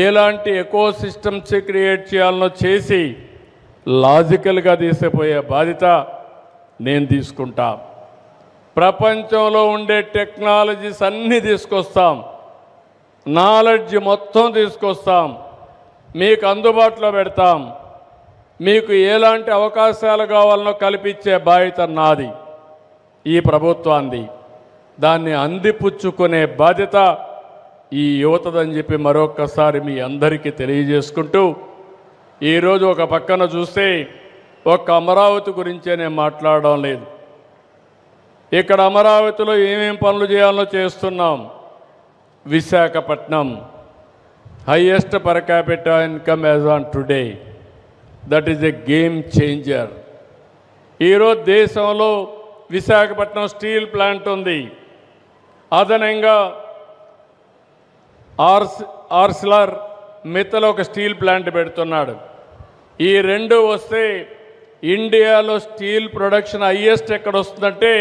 ఎలాంటి ఎకో సిస్టమ్స్ క్రియేట్ చేయాలనో చేసి లాజికల్గా తీసుకుపోయే బాధ్యత నేను తీసుకుంటా. ప్రపంచంలో ఉండే టెక్నాలజీస్ అన్నీ తీసుకొస్తాం, నాలెడ్జ్ మొత్తం తీసుకొస్తాం, మీకు అందుబాటులో పెడతాం. మీకు ఎలాంటి అవకాశాలు కావాలనో కల్పించే బాధ్యత నాది, ఈ ప్రభుత్వాన్ని. దాన్ని అందిపుచ్చుకునే బాధ్యత ఈ యువతదని చెప్పి మరొక్కసారి మీ అందరికీ తెలియజేసుకుంటూ, ఈరోజు ఒక పక్కన చూస్తే ఒక్క అమరావతి గురించే నేను మాట్లాడడం లేదు. ఇక్కడ అమరావతిలో ఏమేం పనులు చేయాలో చేస్తున్నాం. Visakhapatnam highest per capital income as on today. That is a game changer. ఈరోజు దేశంలో విశాఖపట్నం స్టీల్ ప్లాంట్ ఉంది. అదనంగా ఆర్సిలర్ మిత్తలో ఒక స్టీల్ ప్లాంట్ పెడుతున్నాడు. ఈ 2 వస్తే ఇండియాలో స్టీల్ ప్రొడక్షన్ హైయెస్ట్ ఎక్కడ వస్తుందంటే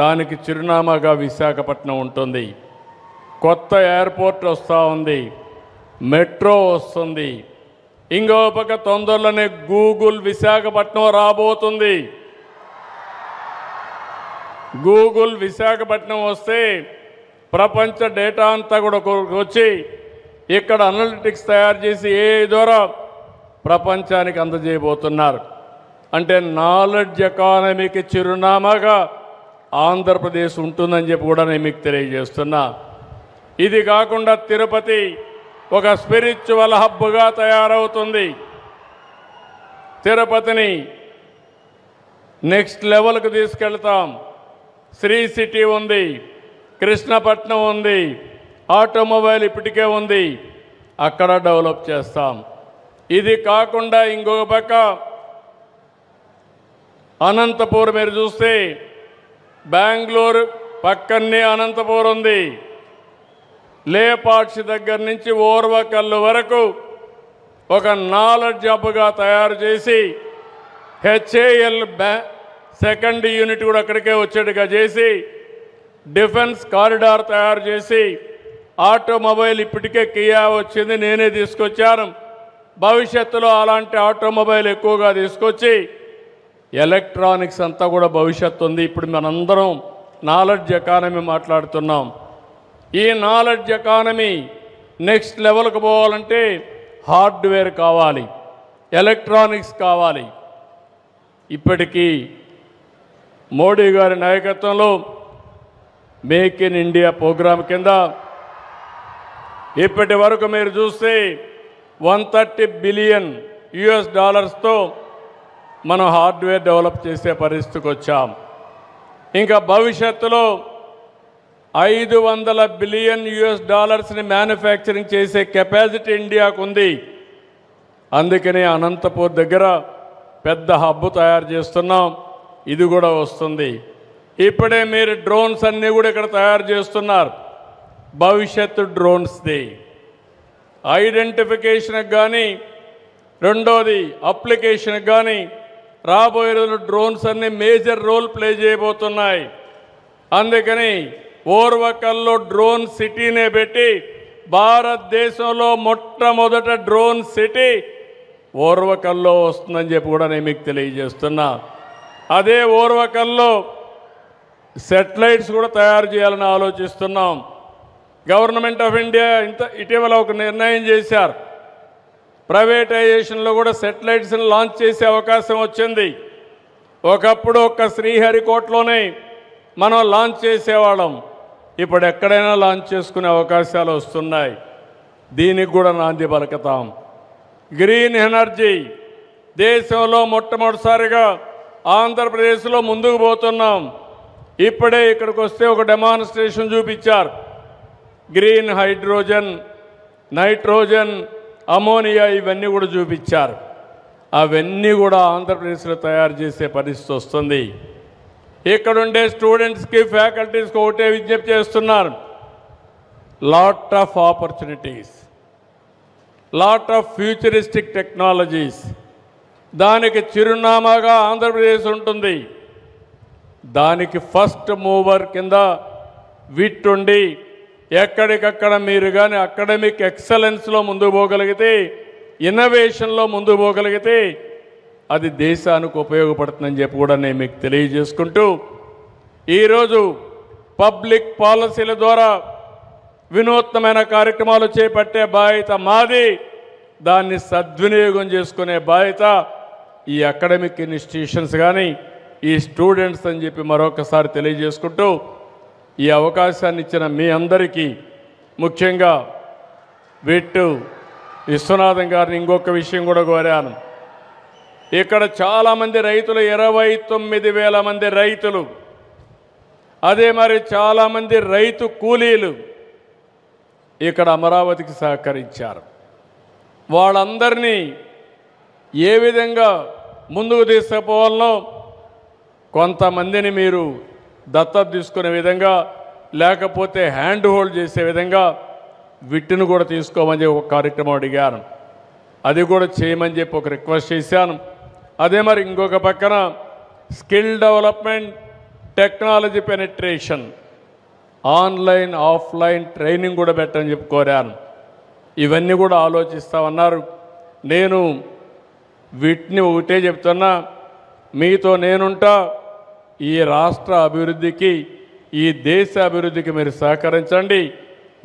దానికి చిరునామాగా విశాఖపట్నం ఉంటుంది. కొత్త ఎయిర్పోర్ట్ వస్తూ ఉంది, మెట్రో వస్తుంది. ఇంకో పక్క తొందరలోనే గూగుల్ విశాఖపట్నం రాబోతుంది. గూగుల్ విశాఖపట్నం వస్తే ప్రపంచ డేటా అంతా కూడా వచ్చి ఇక్కడ అనలిటిక్స్ తయారు చేసి AI ద్వారా ప్రపంచానికి అందజేయబోతున్నారు. అంటే నాలెడ్జ్ ఎకానమీకి చిరునామాగా ఆంధ్రప్రదేశ్ ఉంటుందని చెప్పి కూడా నేను మీకు తెలియజేస్తున్నా. ఇది కాకుండా తిరుపతి ఒక స్పిరిచువల్ హబ్గా తయారవుతుంది. తిరుపతిని నెక్స్ట్ లెవెల్కి తీసుకెళ్తాం. శ్రీ సిటీ ఉంది, కృష్ణపట్నం ఉంది, ఆటోమొబైల్ ఇప్పటికే ఉంది, అక్కడ డెవలప్ చేస్తాం. ఇది కాకుండా ఇంకొక పక్క అనంతపూర్ మీరు చూస్తే బెంగళూరు పక్కనే అనంతపూర్ ఉంది. లేపాక్షి దగ్గర నుంచి ఓర్వకల్లు వరకు ఒక నాలెడ్జ్ హబ్గా తయారు చేసి HAL సెకండ్ యూనిట్ కూడా అక్కడికే వచ్చేట్టుగా చేసి డిఫెన్స్ కారిడార్ తయారు చేసి ఆటోమొబైల్ ఇప్పటికే కియా వచ్చింది, నేనే తీసుకొచ్చాను. భవిష్యత్తులో అలాంటి ఆటోమొబైల్ ఎక్కువగా తీసుకొచ్చి ఎలక్ట్రానిక్స్ అంతా కూడా భవిష్యత్తు ఉంది. ఇప్పుడు మనందరం నాలెడ్జ్ ఎకానమీ మాట్లాడుతున్నాం. ఈ నాలెడ్జ్ ఎకానమీ నెక్స్ట్ లెవెల్కి పోవాలంటే హార్డ్వేర్ కావాలి, ఎలక్ట్రానిక్స్ కావాలి. ఇప్పటికీ మోడీ గారి నాయకత్వంలో మేక్ ఇన్ ఇండియా ప్రోగ్రాం కింద ఇప్పటి వరకు మీరు చూస్తే $130 బిలియన్ మనం హార్డ్వేర్ డెవలప్ చేసే పరిస్థితికి వచ్చాం. ఇంకా భవిష్యత్తులో $500 బిలియన్ మ్యానుఫ్యాక్చరింగ్ చేసే కెపాసిటీ ఇండియాకు ఉంది. అందుకనే అనంతపూర్ దగ్గర పెద్ద హబ్ తయారు చేస్తున్నాం. ఇది కూడా వస్తుంది. ఇప్పుడే మీరు డ్రోన్స్ అన్నీ కూడా ఇక్కడ తయారు చేస్తున్నారు. భవిష్యత్తు డ్రోన్స్ది ఐడెంటిఫికేషన్కి కానీ, రెండోది అప్లికేషన్కి కానీ రాబోయే రోజుల్లో డ్రోన్స్ అన్నీ మేజర్ రోల్ ప్లే చేయబోతున్నాయి. అందుకని ఓర్వకల్లో డ్రోన్ సిటీనే పెట్టి భారతదేశంలో మొట్టమొదట డ్రోన్ సిటీ ఓర్వకల్లో వస్తుందని చెప్పి కూడా నేను మీకు తెలియజేస్తున్నా. అదే ఓర్వకల్లో సెటిలైట్స్ కూడా తయారు చేయాలని ఆలోచిస్తున్నాం. గవర్నమెంట్ ఆఫ్ ఇండియా ఇటీవల ఒక నిర్ణయం చేశారు. ప్రైవేటైజేషన్లో కూడా సెటిలైట్స్ని లాంచ్ చేసే అవకాశం వచ్చింది. ఒకప్పుడు ఒక్క శ్రీహరికోటలోనే మనం లాంచ్ చేసేవాళ్ళం. ఇప్పుడు ఎక్కడైనా లాంచ్ చేసుకునే అవకాశాలు వస్తున్నాయి. దీనికి కూడా నాంది పలుకుతాం. గ్రీన్ ఎనర్జీ దేశంలో మొట్టమొదటిసారిగా ఆంధ్రప్రదేశ్లో ముందుకు పోతున్నాం. ఇప్పుడే ఇక్కడికి వస్తే ఒక డెమాన్స్ట్రేషన్ చూపించారు. గ్రీన్ హైడ్రోజన్, నైట్రోజన్, అమోనియా ఇవన్నీ కూడా చూపించారు. అవన్నీ కూడా ఆంధ్రప్రదేశ్లో తయారు చేసే పరిస్థితి వస్తుంది. ఇక్కడుండే స్టూడెంట్స్కి ఫ్యాకల్టీస్కి ఒకటే విజ్ఞప్తి చేస్తున్నారు. Lot of opportunities, lot of futuristic technologies, దానికి చిరునామాగా ఆంధ్రప్రదేశ్ ఉంటుంది. దానికి ఫస్ట్ మూవర్ కింద విట్టుండి ఎక్కడికక్కడ మీరు కానీ అకాడమిక్ ఎక్సలెన్స్లో ముందుకు పోగలిగితే, ఇన్నోవేషన్లో ముందుకు పోగలిగితే అది దేశానికి ఉపయోగపడుతుందని చెప్పి కూడా నేను మీకు తెలియజేసుకుంటూ, ఈరోజు పబ్లిక్ పాలసీల ద్వారా వినూత్నమైన కార్యక్రమాలు చేపట్టే బాధ్యత మాది. దాన్ని సద్వినియోగం చేసుకునే బాధ్యత ఈ అకాడమిక్ ఇన్స్టిట్యూషన్స్ కానీ ఈ స్టూడెంట్స్ అని చెప్పి మరొకసారి తెలియజేసుకుంటూ, ఈ అవకాశాన్ని ఇచ్చిన మీ అందరికీ, ముఖ్యంగా విట్టు విశ్వనాథం గారిని ఇంకొక విషయం కూడా కోరాను. ఇక్కడ చాలామంది రైతులు, 29,000 మంది రైతులు, అదే మరి చాలామంది రైతు కూలీలు ఇక్కడ అమరావతికి సహకరించారు. వాళ్ళందరినీ ఏ విధంగా ముందుకు తీసుకుపోవాలనో, కొంతమందిని మీరు దత్తత తీసుకునే విధంగా, లేకపోతే హ్యాండ్ హోల్డ్ చేసే విధంగా విట్టును కూడా తీసుకోమని ఒక కార్యక్రమం అడిగాను. అది కూడా చేయమని చెప్పి ఒక రిక్వెస్ట్ చేశాను. అదే మరి ఇంకొక పక్కన skill development, technology penetration, online offline training కూడా పెట్టని చెప్పి కోరాను. ఇవన్నీ కూడా ఆలోచిస్తామన్నారు. నేను వీటిని ఒకటే చెప్తున్నా, మీతో నేనుంటా. ఈ రాష్ట్ర అభివృద్ధికి, ఈ దేశ అభివృద్ధికి మీరు సహకరించండి.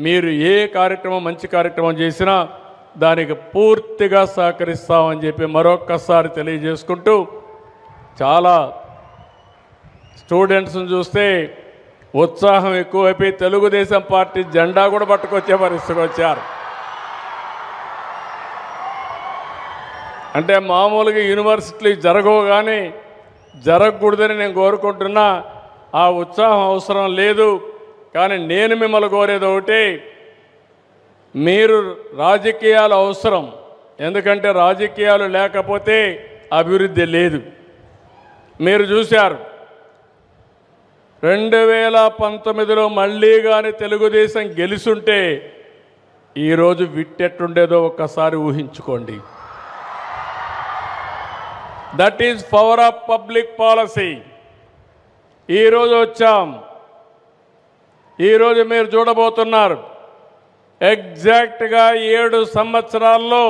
మీరు ఏ కార్యక్రమం, మంచి కార్యక్రమం చేసినా దానికి పూర్తిగా సహకరిస్తామని చెప్పి మరొక్కసారి తెలియజేసుకుంటూ, చాలా స్టూడెంట్స్ని చూస్తే ఉత్సాహం ఎక్కువైపోయి తెలుగుదేశం పార్టీ జెండా కూడా పట్టుకొచ్చే పరిస్థితికి వచ్చారు. అంటే మామూలుగా యూనివర్సిటీలు జరగవు, కానీ జరగకూడదని నేను కోరుకుంటున్నా. ఆ ఉత్సాహం అవసరం లేదు. కానీ నేను మిమ్మల్ని కోరేది ఒకటి, మీరు రాజకీయాలు అవసరం. ఎందుకంటే రాజకీయాలు లేకపోతే అభివృద్ధి లేదు. మీరు చూశారు 2019లో మళ్ళీ కానీ తెలుగుదేశం గెలుసుంటే ఈరోజు విట్టెట్టుండేదో ఒక్కసారి ఊహించుకోండి. That is power of public policy. ఈరోజు వచ్చాం. ఈరోజు మీరు చూడబోతున్నారు, ఎగ్జాక్ట్గా 7 సంవత్సరాల్లో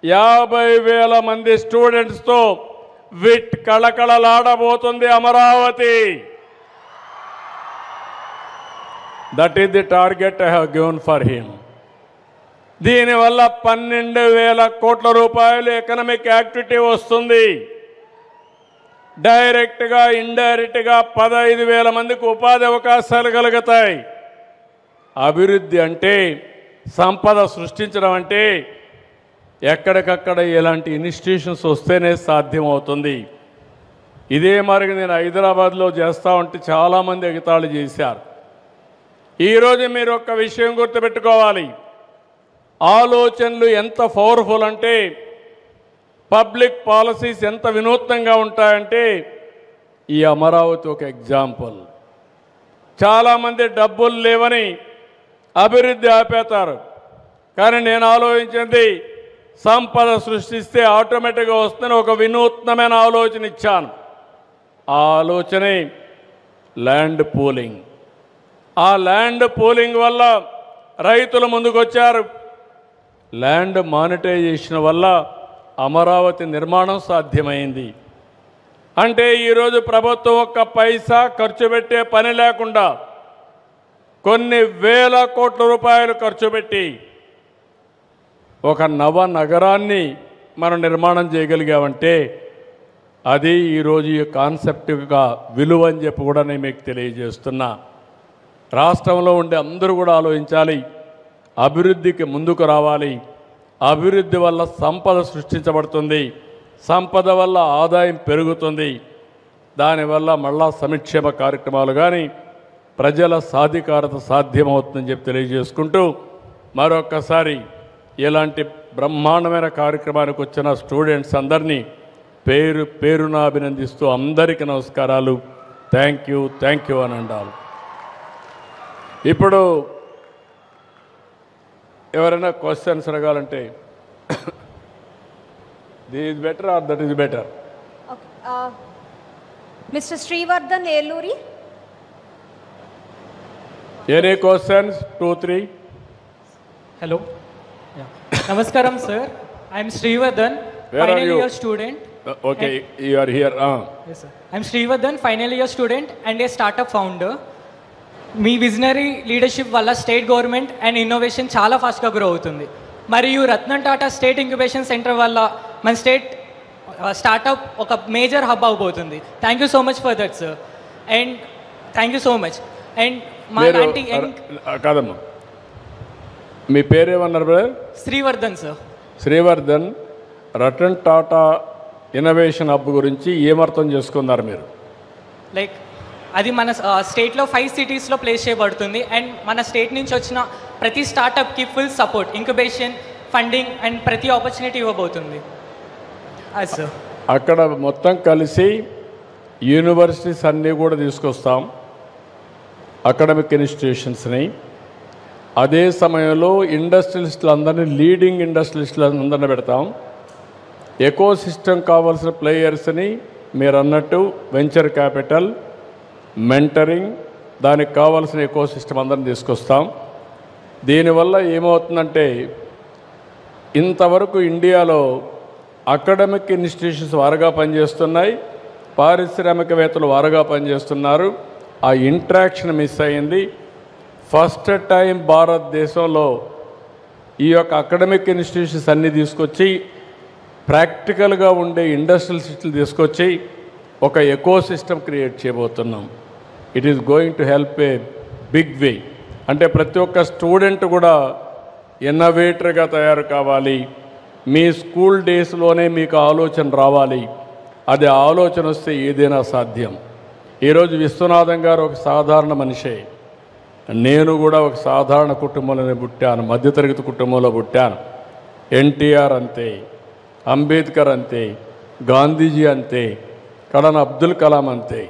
50,000 మంది స్టూడెంట్స్తో విట్ కళకళలాడబోతుంది Amaravati. That is the target I have given for him. దీనివల్ల 12,000 కోట్ల రూపాయలు ఎకనామిక్ యాక్టివిటీ వస్తుంది. డైరెక్ట్గా, ఇండైరెక్ట్గా 15,000 మందికి ఉపాధి అవకాశాలు కలుగుతాయి. అభివృద్ధి అంటే, సంపద సృష్టించడం అంటే ఎక్కడికక్కడ ఇలాంటి ఇన్స్టిట్యూషన్స్ వస్తేనే సాధ్యమవుతుంది. ఇదే మరి నేను హైదరాబాద్లో చేస్తూ ఉంటే చాలామంది ఎగతాళి చేశారు. ఈరోజు మీరు ఒక్క విషయం గుర్తుపెట్టుకోవాలి, ఆలోచనలు ఎంత పవర్ఫుల్ అంటే, పబ్లిక్ పాలసీస్ ఎంత వినూత్నంగా ఉంటాయంటే, ఈ అమరావతి ఒక ఎగ్జాంపుల్. చాలామంది డబ్బులు లేవని అభివృద్ధి ఆపేతారు. కానీ నేను ఆలోచించింది, సంపద సృష్టిస్తే ఆటోమేటిక్గా వస్తుందని ఒక వినూత్నమైన ఆలోచన ఇచ్చాను. ఆ ఆలోచనే ల్యాండ్ పూలింగ్. ఆ ల్యాండ్ పూలింగ్ వల్ల రైతులు ముందుకొచ్చారు. ల్యాండ్ మానిటైజేషన్ వల్ల అమరావతి నిర్మాణం సాధ్యమైంది. అంటే ఈరోజు ప్రభుత్వం ఒక్క పైసా ఖర్చు పెట్టే పని లేకుండా కొన్ని వేల కోట్ల రూపాయలు ఖర్చు పెట్టి ఒక నవ నగరాన్ని మనం నిర్మాణం చేయగలిగామంటే అది ఈరోజు ఈ కాన్సెప్ట్గా విలువ అని చెప్పి కూడా నేను మీకు తెలియజేస్తున్నా. రాష్ట్రంలో ఉండే అందరూ కూడా ఆలోచించాలి, అభివృద్ధికి ముందుకు రావాలి. అభివృద్ధి వల్ల సంపద సృష్టించబడుతుంది, సంపద వల్ల ఆదాయం పెరుగుతుంది, దానివల్ల మళ్ళా సంక్షేమ కార్యక్రమాలు కానీ ప్రజల సాధికారత సాధ్యమవుతుందని చెప్పి తెలియజేసుకుంటూ మరొక్కసారి ఇలాంటి బ్రహ్మాండమైన కార్యక్రమానికి వచ్చిన స్టూడెంట్స్ అందరినీ పేరు పేరున అభినందిస్తూ అందరికీ నమస్కారాలు. థ్యాంక్ యూ అని అంటారు. ఇప్పుడు ఎవరైనా క్వశ్చన్స్ అడగాలంటే this is better or that is better? Mister Srivardhan Eluri. Any questions? 2, 3. Hello. Yeah. Namaskaram, sir. I am Srivardhan, final year student. Okay, you are here. Yes, sir. I am Srivardhan, final year student and a startup founder. మీ విజనరీ లీడర్షిప్ వల్ల స్టేట్ గవర్నమెంట్ అండ్ ఇన్నోవేషన్ చాలా ఫాస్ట్గా గ్రో అవుతుంది. మరియు Ratan Tata state incubation centre వల్ల మన స్టేట్ స్టార్టప్ ఒక మేజర్ హబ్ అవబోతుంది. Thank you so much for that, sir. And thank you so much. And మా లాంటి కాదమ్మా, మీ పేరేమన్నారు brother? Srivardhan, sir. Srivardhan, Ratan Tata innovation hub గురించి ఏమర్థం చేసుకున్నారు మీరు? లైక్ అది మన స్టేట్లో 5 సిటీస్లో ప్లేస్ చేయబడుతుంది. అండ్ మన స్టేట్ నుంచి వచ్చిన ప్రతి స్టార్టప్కి full support, incubation, funding and ప్రతి ఆపర్చునిటీ ఇవ్వబోతుంది. అది సార్. అక్కడ మొత్తం కలిసి యూనివర్సిటీస్ అన్నీ కూడా తీసుకొస్తాం, అకాడమిక్ ఇన్స్టిట్యూషన్స్ని. అదే సమయంలో ఇండస్ట్రియలిస్టులు అందరినీ, లీడింగ్ ఇండస్ట్రియలిస్టులు అందరినీ పెడతాం. ఎకో సిస్టమ్ కావాల్సిన ప్లేయర్స్ని మీరు అన్నట్టు వెంచర్ క్యాపిటల్, మెంటరింగ్, దానికి కావాల్సిన ఎకో సిస్టమ్ అందరిని తీసుకొస్తాం. దీనివల్ల ఏమవుతుందంటే ఇంతవరకు ఇండియాలో అకాడమిక్ ఇన్స్టిట్యూషన్స్ వారుగా పనిచేస్తున్నాయి, పారిశ్రామికవేత్తలు వారుగా పనిచేస్తున్నారు. ఆ ఇంట్రాక్షన్ మిస్ అయింది. ఫస్ట్ టైం భారతదేశంలో ఈ యొక్క అకాడమిక్ ఇన్స్టిట్యూషన్స్ అన్నీ తీసుకొచ్చి ప్రాక్టికల్గా ఉండే ఇండస్ట్రియల్ సిస్టమ్లు తీసుకొచ్చి ఒక ఎకో సిస్టమ్ క్రియేట్ చేయబోతున్నాం. It is going to help a big way. అంటే ప్రతి ఒక్క స్టూడెంట్ కూడా ఇన్నోవేటర్గా తయారు కావాలి. మీ స్కూల్ డేస్లోనే మీకు ఆలోచన రావాలి. అది ఆలోచన వస్తే ఏదైనా సాధ్యం. ఈరోజు విశ్వనాథం గారు ఒక సాధారణ మనిషే, నేను కూడా ఒక సాధారణ కుటుంబంలోనే పుట్టాను, మధ్యతరగతి కుటుంబంలో పుట్టాను. ఎన్టీఆర్ అంతే, అంబేద్కర్ అంతే, గాంధీజీ అంతే, కడన అబ్దుల్ కలాం అంతే.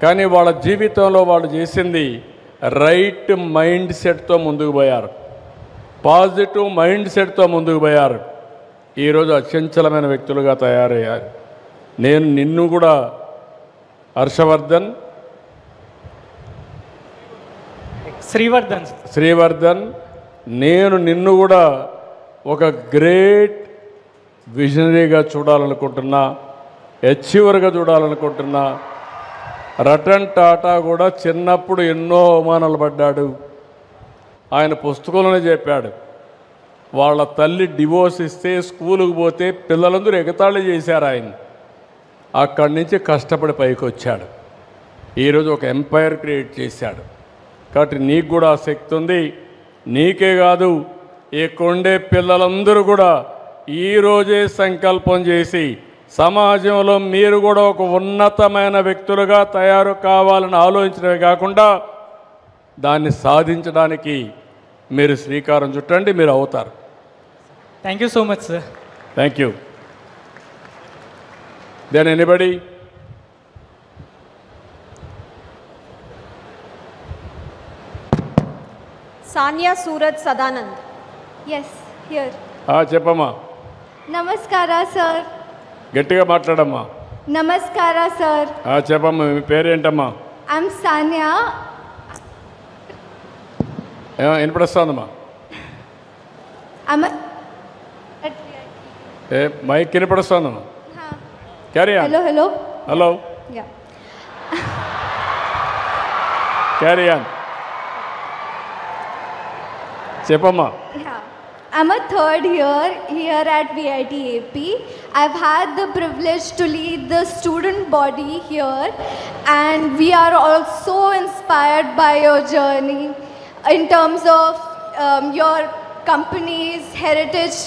కానీ వాళ్ళ జీవితంలో వాళ్ళు చేసింది రైట్ మైండ్ సెట్తో ముందుకు పోయారు, పాజిటివ్ మైండ్ సెట్తో ముందుకు పోయారు. ఈరోజు అచంచలమైన వ్యక్తులుగా తయారయ్యారు. నేను నిన్ను కూడా హర్షవర్ధన్, శ్రీవర్ధన్, నేను నిన్ను కూడా ఒక గ్రేట్ విజనరీగా చూడాలనుకుంటున్నా, అచీవర్గా చూడాలనుకుంటున్నా. రతన్ టాటా కూడా చిన్నప్పుడు ఎన్నో అవమానాలు పడ్డాడు. ఆయన పుస్తకంలోనే చెప్పాడు, వాళ్ళ తల్లి డివోర్స్ ఇస్తే స్కూలుకు పోతే పిల్లలందరూ ఎగతాళి చేశారు ఆయన. అక్కడి నుంచి కష్టపడి పైకి వచ్చాడు. ఈరోజు ఒక ఎంపైర్ క్రియేట్ చేశాడు. కాబట్టి నీకు కూడా ఆ శక్తి ఉంది. నీకే కాదు, ఇక్కడుండే పిల్లలందరూ కూడా ఈరోజే సంకల్పం చేసి సమాజంలో మీరు కూడా ఒక ఉన్నతమైన వ్యక్తులుగా తయారు కావాలని ఆలోచించడమే కాకుండా దాన్ని సాధించడానికి మీరు శ్రీకారం చుట్టండి, మీరు అవుతారు. Thank you so much sir. Thank you. Then anybody? Sania Suraj Sadanand. Yes, here. చెప్పమ్మా. నమస్కార సార్. గట్టిగా మాట్లాడమ్మా. నమస్కార సార్. చెప్పమ్మా, మీ పేరేంటమ్మా? ఐఎమ్ సానియా. వినపడుస్తుందమ్మా? I'm a, మైక్ వినపడుస్తుందమ్మా? Carry on. hello. Hello, Yeah. Carry on. చెప్పమ్మా. Yeah. I'm a third year here at VIT AP. I've had the privilege to lead the student body here, and we are also inspired by your journey in terms of your company's heritage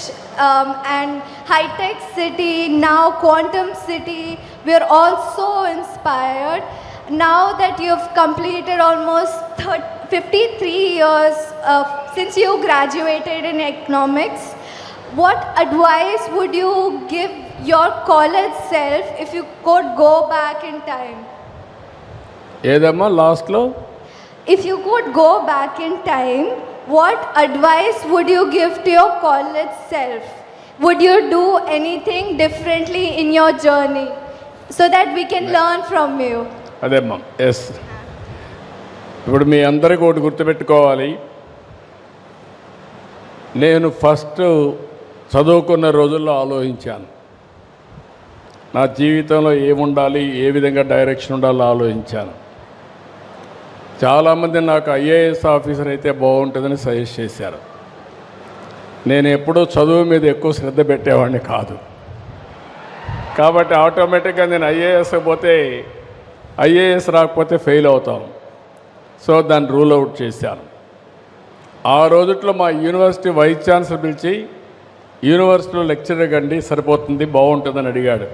and high-tech city, now quantum city. We are also inspired. Now that you've completed almost 53 years since you graduated in economics, what advice would you give your college self if you could go back in time? ఏదమ్మా లాస్ట్లో? If you could go back in time, what advice would you give to your college self? Would you do anything differently in your journey so that we can learn from you? అదేమ్మా, ఎస్. ఇప్పుడు మీ అందరికీ ఒకటి గుర్తుపెట్టుకోవాలి. నేను ఫస్ట్ చదువుకున్న రోజుల్లో ఆలోచించాను, నా జీవితంలో ఏముండాలి, ఏ విధంగా డైరెక్షన్ ఉండాలో ఆలోచించాను. చాలామంది నాకు ఐఏఎస్ ఆఫీసర్ అయితే బాగుంటుందని సజెస్ట్ చేశారు. నేను ఎప్పుడూ చదువు మీద ఎక్కువ శ్రద్ధ పెట్టేవాడిని కాదు. కాబట్టి ఆటోమేటిక్గా నేను ఐఏఎస్ పోతే ఐఏఎస్ రాకపోతే ఫెయిల్ అవుతాం. సో దాన్ని రూల్ అవుట్ చేశాను. ఆ రోజుట్లో మా యూనివర్సిటీ వైస్ ఛాన్సలర్ పిలిచి, యూనివర్సిటీలో లెక్చరర్ కండి సరిపోతుంది, బాగుంటుందని అడిగాడు.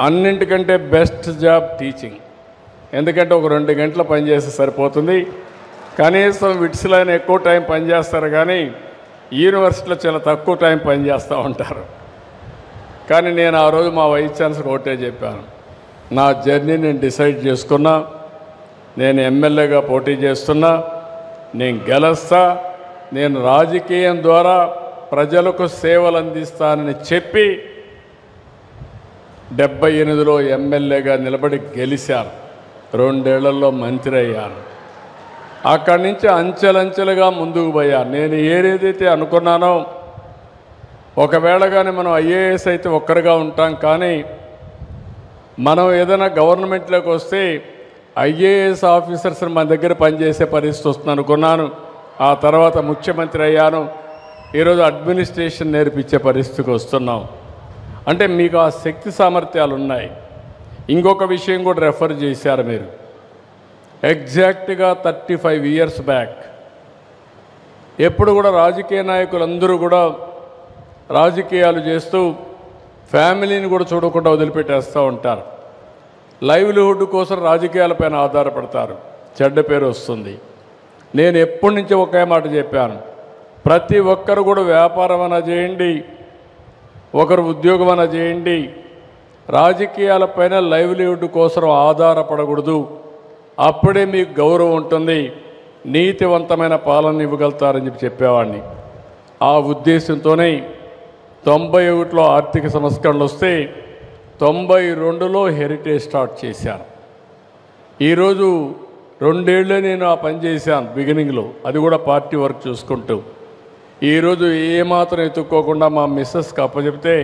అన్నింటికంటే బెస్ట్ జాబ్ టీచింగ్. ఎందుకంటే ఒక 2 గంటలు పనిచేస్తే సరిపోతుంది, కనీసం విట్స్లో అయినా ఎక్కువ టైం పనిచేస్తారు, కానీ యూనివర్సిటీలో చాలా తక్కువ టైం పనిచేస్తూ ఉంటారు. కానీ నేను ఆ రోజు మా వైస్ ఛాన్సలర్ ఒకటే చెప్పాను, నా జర్నీ నేను డిసైడ్ చేసుకున్నా, నేను ఎమ్మెల్యేగా పోటీ చేస్తున్నా, నేను గెలుస్తా, నేను రాజకీయం ద్వారా ప్రజలకు సేవలు అందిస్తానని చెప్పి 78లో ఎమ్మెల్యేగా నిలబడి గెలిచాను. 2 ఏళ్లలో మంత్రి అయ్యాను. అక్కడి నుంచి అంచెలంచెలుగా ముందుకు పోయాను. నేను ఏదైతే అనుకున్నానో, ఒకవేళ కానీ మనం ఐఏఎస్ అయితే ఒక్కరిగా ఉంటాం, కానీ మనం ఏదైనా గవర్నమెంట్లోకి వస్తే ఐఏఎస్ ఆఫీసర్స్ మన దగ్గర పనిచేసే పరిస్థితి వస్తుంది అనుకున్నాను. ఆ తర్వాత ముఖ్యమంత్రి అయ్యాను. ఈరోజు అడ్మినిస్ట్రేషన్ నేర్పించే పరిస్థితికి వస్తున్నాం. అంటే మీకు ఆ శక్తి సామర్థ్యాలు ఉన్నాయి. ఇంకొక విషయం కూడా రెఫర్ చేశారు మీరు. ఎగ్జాక్ట్గా 35 ఇయర్స్ బ్యాక్ ఎప్పుడు కూడా రాజకీయ నాయకులందరూ కూడా రాజకీయాలు చేస్తూ ఫ్యామిలీని కూడా చూడకుండా వదిలిపెట్టేస్తూ ఉంటారు. లైవ్లీహుడ్ కోసం రాజకీయాలపైన ఆధారపడతారు, చెడ్డ పేరు వస్తుంది. నేను ఎప్పటి నుంచి ఒకే మాట చెప్పాను, ప్రతి ఒక్కరు కూడా వ్యాపారం అన్నా చేయండి, ఒకరు ఉద్యోగం అన్నా చేయండి, రాజకీయాలపైన లైవ్లీహుడ్ కోసం ఆధారపడకూడదు. అప్పుడే మీకు గౌరవం ఉంటుంది, నీతివంతమైన పాలన ఇవ్వగలుగుతారని చెప్పేవాడిని. ఆ ఉద్దేశంతోనే 91లో ఆర్థిక సంస్కరణలు వస్తే 92లో హెరిటేజ్ స్టార్ట్ చేశాను. ఈరోజు 2 ఏళ్ళే నేను ఆ పని చేశాను బిగినింగ్లో, అది కూడా పార్టీ వర్క్ చూసుకుంటూ. ఈరోజు ఏమాత్రం ఎత్తుక్కోకుండా మా మిస్సెస్కి అప్పచెప్తే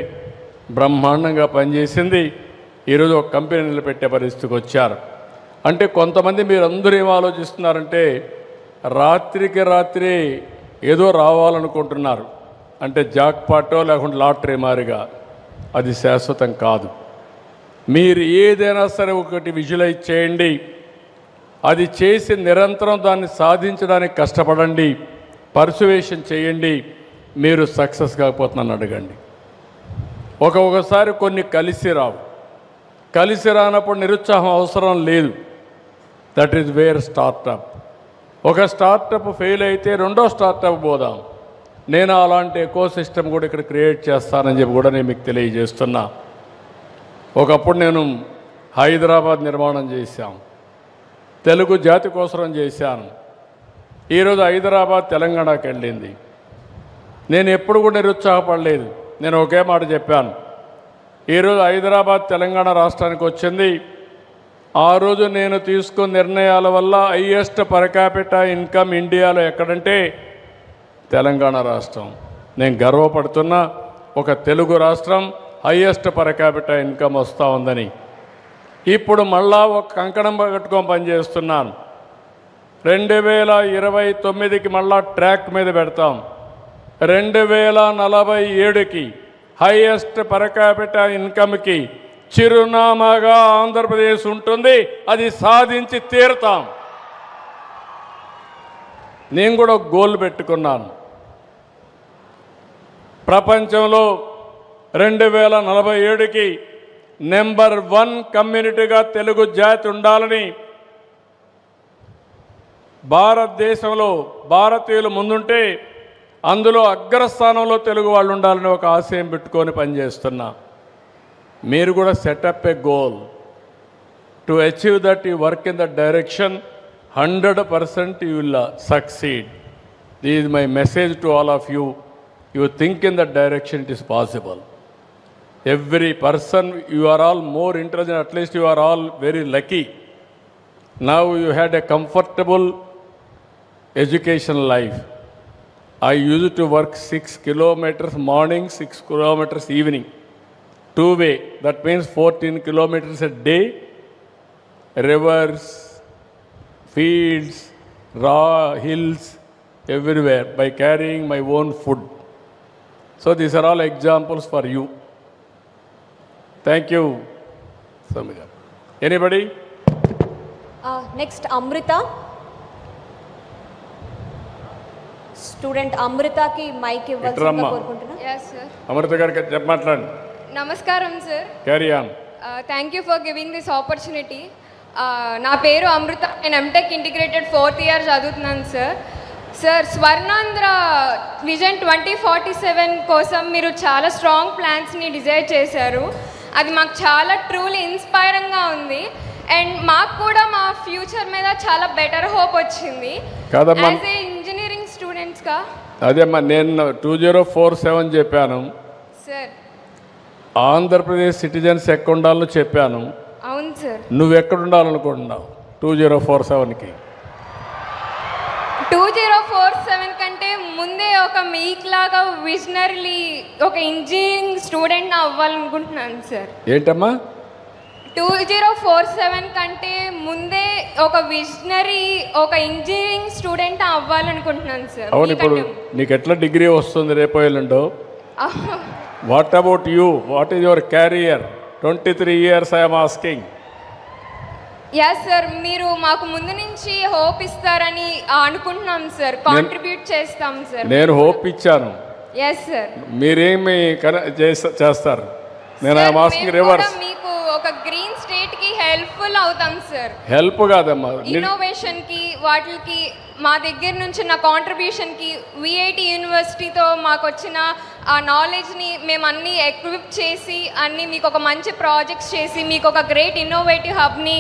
బ్రహ్మాండంగా పనిచేసింది. ఈరోజు ఒక కంపెనీ నిలబెట్టే పరిస్థితికి వచ్చారు. అంటే కొంతమంది మీరందరూ ఏం ఆలోచిస్తున్నారంటే, రాత్రికి రాత్రి ఏదో రావాలనుకుంటున్నారు, అంటే జాక్పాటో లేకుంటే లాటరీ మారిగా. అది శాశ్వతం కాదు. మీరు ఏదైనా సరే ఒకటి విజువలైజ్ చేయండి, అది చేసి నిరంతరం దాన్ని సాధించడానికి కష్టపడండి, పర్సువేషన్ చేయండి. మీరు సక్సెస్ కాకపోతున్నాను అడగండి. ఒకసారి కొన్ని కలిసి రావు. కలిసి రానప్పుడు నిరుత్సాహం అవసరం లేదు. That is where startup. ఒక స్టార్టప్ ఫెయిల్ అయితే 2వ స్టార్టప్ పోదాం. నేను అలాంటి ఎకో సిస్టమ్ కూడా ఇక్కడ క్రియేట్ చేస్తానని చెప్పి కూడా నేను మీకు తెలియజేస్తున్నా. ఒకప్పుడు నేను హైదరాబాద్ నిర్మాణం చేశాం, తెలుగు జాతి కోసం చేశాను. ఈరోజు హైదరాబాద్ తెలంగాణకి వెళ్ళింది. నేను ఎప్పుడు కూడా నిరుత్సాహపడలేదు. నేను ఒకే మాట చెప్పాను, ఈరోజు హైదరాబాద్ తెలంగాణ రాష్ట్రానికి వచ్చింది. ఆ రోజు నేను తీసుకున్న నిర్ణయాల వల్ల హైయెస్ట్ పర్ క్యాపిటా ఇన్కమ్ ఇండియాలో ఎక్కడంటే తెలంగాణ రాష్ట్రం. నేను గర్వపడుతున్న ఒక తెలుగు రాష్ట్రం హైయెస్ట్ పర్ క్యాపిటా ఇన్కమ్ వస్తూ ఉందని. ఇప్పుడు మళ్ళా ఒక కంకణం కట్టుకొని పనిచేస్తున్నాను. 2029కి మళ్ళా ట్రాక్ మీద పెడతాం. 2047కి హైయెస్ట్ పర్ క్యాపిటా ఇన్కమ్కి చిరునామాగా ఆంధ్రప్రదేశ్ ఉంటుంది. అది సాధించి తీరుతాం. నేను కూడా ఒక గోల్ పెట్టుకున్నాను. ప్రపంచంలో 2047కి నెంబర్ 1 కమ్యూనిటీగా తెలుగు జాతి ఉండాలని, భారతదేశంలో భారతీయులు ముందుంటే అందులో అగ్రస్థానంలో తెలుగు వాళ్ళు ఉండాలని ఒక ఆశయం పెట్టుకొని పనిచేస్తున్నా. మీరు కూడా setup A goal to achieve that. You work in that direction. 100% you will succeed. This is my message to all of you. You think in that direction, it is possible. Every person, you are all more intelligent, at least you are all very lucky. Now you had a comfortable educational life. I used to work 6 kilometers morning, 6 kilometers evening. 2-way, that means 14 kilometers a day. Rivers, fields, raw hills, everywhere, by carrying my own food. So these are all examples for you. Thank you, Samika. Anybody? Next, Amrita. Student Amrita ki mic ఇవ్వాల్సిందిగా కోరుకుంటున్నా. Yes, sir. Amrita గారికి చెప్పమాట్లాడండి. నమస్కారం sir. Carry on. Thank you for giving this opportunity. నా పేరు అమృత. నేను ఎంటెక్ ఇంటిగ్రేటెడ్ 4th ఇయర్ చదువుతున్నాను సార్. సార్, స్వర్ణాంధ్ర విజన్ 2047 కోసం మీరు చాలా స్ట్రాంగ్ ప్లాన్స్ని డిజైన్ చేశారు. అది మాకు చాలా ట్రూలీ ఇన్స్పైరింగ్గా ఉంది. అండ్ మాకు కూడా మా ఫ్యూచర్ మీద చాలా బెటర్ హోప్ వచ్చింది. యాజ్ ఏ ఇంజనీరింగ్ స్టూడెంట్స్గా. అదేమ్మా, నేను 2047 చెప్పాను సార్. ఆంధ్రప్రదేశ్ సిటిజన్స్ ఎక్కడ ఉండాలో చెప్పాను. అవును సార్. నువ్వు ఎక్కడ ఉండాలనుకుంటున్నావు 2047కి? 2047 కంటే ముందే ఒక మీక్ లాగా విజనరీ ఒక ఇంజనీరింగ్ స్టూడెంట్ అవ్వాలనుకుంటున్నాను సార్. ఏంటమ్మా? 2047 కంటే ముందే ఒక విజనరీ ఒక ఇంజనీరింగ్ స్టూడెంట్ అవ్వాలనుకుంటున్నాను సార్. అవును. ఇప్పుడు నీకు ఎట్లా డిగ్రీ వస్తుంది రేపు ఎల్లుండో? What about you? What is your career? 23 years I am asking. Yes sir, మీరు మాకు ముందు నుంచి హోప్ ఇస్తారని అనుకుంటున్నాం సార్. కాంట్రిబ్యూట్ చేస్తాం సార్. నేను హోప్ ఇచ్చాను. Yes sir. మీరేమి చేస్తారు? నేను ఐ యామ్ ఆస్కింగ్ రివర్స్. మీకు ఒక గ్రీన్ స్టేట్ కి హెల్ప్ఫుల్ అవుతాం సార్. హెల్ప్ కాదమ్మా, ఇన్నోవేషన్ కి వాటికి మా దగ్గర నుంచి నా కాంట్రిబ్యూషన్కి విఐటి యూనివర్సిటీతో మాకు వచ్చిన ఆ నాలెడ్జ్ని మేము అన్నీ ఎక్విప్ చేసి అన్నీ మీకు ఒక మంచి ప్రాజెక్ట్స్ చేసి మీకు ఒక గ్రేట్ ఇన్నోవేటివ్ హబ్ని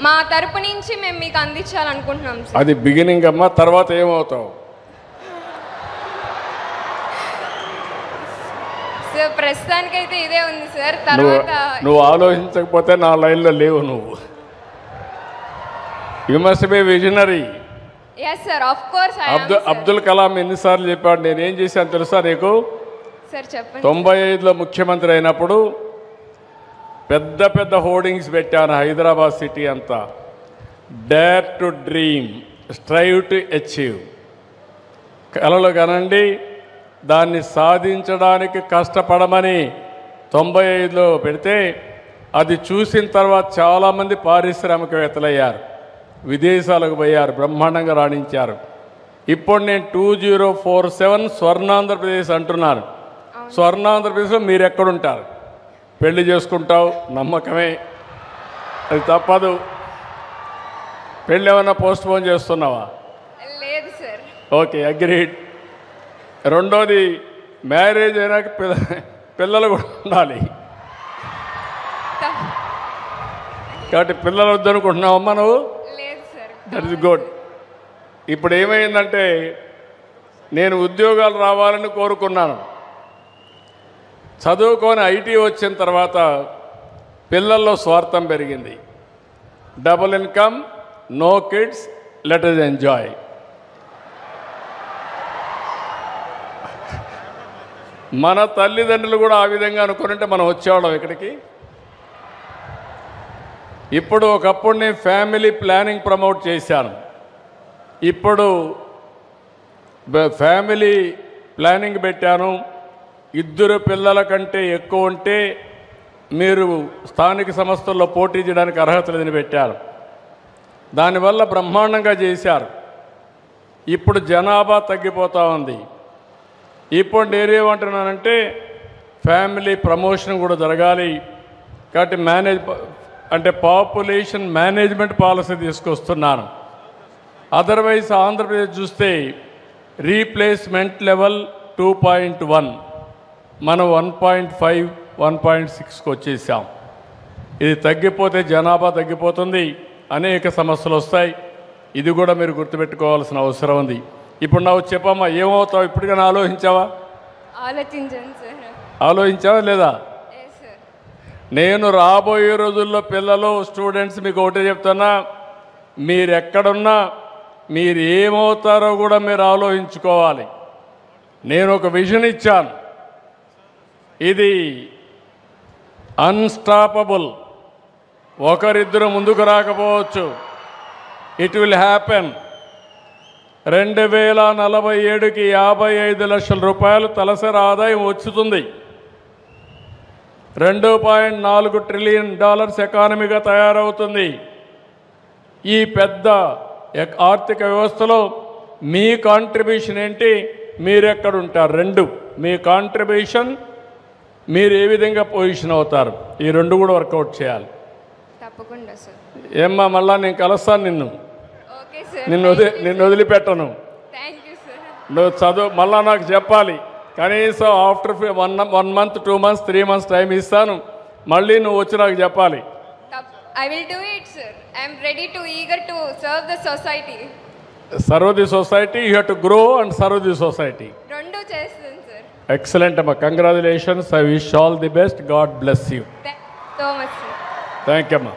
మా తరపు నుంచి మేము మీకు అందించాలనుకుంటున్నాం సార్. అది బిగినింగ్ అమ్మా, తర్వాత ఏమవుతావు? సార్, ప్రస్తుతానికైతే ఇదే ఉంది సార్. తర్వాత నువ్వు ఆలోచించకపోతే నా లైన్లో లేవు నువ్వు. You must be visionary. Yes sir, of course. Abdul Kalam ఎన్నిసార్లు చెప్పాడు? నేనేం చేశాను తెలుసా నీకు? సార్ చెప్పండి. 95లో ముఖ్యమంత్రి అయినప్పుడు పెద్ద పెద్ద హోర్డింగ్స్ పెట్టాను హైదరాబాద్ సిటీ అంతా. Dare to dream, strive to achieve. కలలు కనండి, దాన్ని సాధించడానికి కష్టపడమని 95లో పెడితే అది చూసిన తర్వాత చాలామంది పారిశ్రామికవేత్తలయ్యారు, విదేశాలకు పోయారు, బ్రహ్మాండంగా రాణించారు. ఇప్పుడు నేను 2047 స్వర్ణాంధ్రప్రదేశ్ అంటున్నాను. స్వర్ణాంధ్రప్రదేశ్లో మీరు ఎక్కడుంటారు? పెళ్లి చేసుకుంటావు, నమ్మకమే, అది తప్పదు. పెళ్ళి ఏమన్నా పోస్ట్ పోన్ చేస్తున్నావా? లేదు సార్. Okay, agreed. రెండోది, మ్యారేజ్ అయినాక పిల్లలు కూడా ఉండాలి. కాబట్టి పిల్లలు వద్దనుకుంటున్నావమ్మా నువ్వు? లేదు సార్. That is good. ఇప్పుడు ఏమైందంటే నేను ఉద్యోగాలు రావాలని కోరుకున్నాను. చదువుకొని ఐటీ వచ్చిన తర్వాత పిల్లల్లో స్వార్థం పెరిగింది. Double income, no kids, let us enjoy. మన తల్లిదండ్రులు కూడా ఆ విధంగా అనుకుంటే మనం వచ్చేవాళ్ళం ఇక్కడికి. ఇప్పుడు ఒకప్పుడు నేను ఫ్యామిలీ ప్లానింగ్ ప్రమోట్ చేశాను. ఇప్పుడు ఫ్యామిలీ ప్లానింగ్ పెట్టాను. 2 పిల్లల కంటే ఎక్కువ ఉంటే మీరు స్థానిక సంస్థల్లో పోటీ చేయడానికి అర్హత లేదని పెట్టారు. దానివల్ల బ్రహ్మాండంగా చేశారు. ఇప్పుడు జనాభా తగ్గిపోతూ ఉంది. ఇప్పుడు నేనేమంటున్నానంటే ఫ్యామిలీ ప్రమోషన్ కూడా జరగాలి. కాబట్టి పాపులేషన్ మేనేజ్మెంట్ పాలసీ తీసుకొస్తున్నాను. అదర్వైజ్ ఆంధ్రప్రదేశ్ చూస్తే రీప్లేస్మెంట్ లెవెల్ 2.1, మనం 1.5, 1.6కి వచ్చేసాం. ఇది తగ్గిపోతే జనాభా తగ్గిపోతుంది, అనేక సమస్యలు వస్తాయి. ఇది కూడా మీరు గుర్తుపెట్టుకోవాల్సిన అవసరం ఉంది. ఇప్పుడు నాకు చెప్పమ్మా, ఏమవుతావు? ఇప్పటికైనా ఆలోచించావా? ఆలోచించాను సార్. ఆలోచించావా లేదా? Yes sir. నేను రాబోయే రోజుల్లో పిల్లలు, స్టూడెంట్స్ మీకు ఒకటే చెప్తున్నా, మీరు ఎక్కడున్నా మీరు ఏమవుతారో కూడా మీరు ఆలోచించుకోవాలి. నేను ఒక విజన్ ఇచ్చాను. ఇది అన్స్టాపబుల్. ఒకరిద్దరు ముందుకు రాకపోవచ్చు. It will happen. 2047కి 55 లక్షల రూపాయలు తలసరి ఆదాయం వచ్చుతుంది. $2.4 ట్రిలియన్ ఎకానమీగా తయారవుతుంది. ఈ పెద్ద ఆర్థిక వ్యవస్థలో మీ కాంట్రిబ్యూషన్ ఏంటి? మీరెక్కడుంటారు? 2 మీ కాంట్రిబ్యూషన్, మీరు ఏ విధంగా పొజిషన్ అవుతారు, ఈ 2 కూడా వర్కౌట్ చేయాలి. తప్పకుండా సార్. ఏమ్మా, మళ్ళా నేను కలుస్తాను నిన్ను. Okay sir. నిన్ను వదిలిపెట్టను. Thank you sir. నువ్వు చదువు మళ్ళా నాకు చెప్పాలి. కనీసం after 1 month, 2 months, 3 months time ఇస్తాను. మళ్ళీ నువ్వు వచ్చి నాకు చెప్పాలి. I will do it, sir. I am ready to eager to serve the society. Serve the society, you have to grow and serve the society. రెండు చేస్తాను sir. Excellent, amma. Congratulations. I wish all the best. God bless you. Thank you so much, sir. Thank you, amma.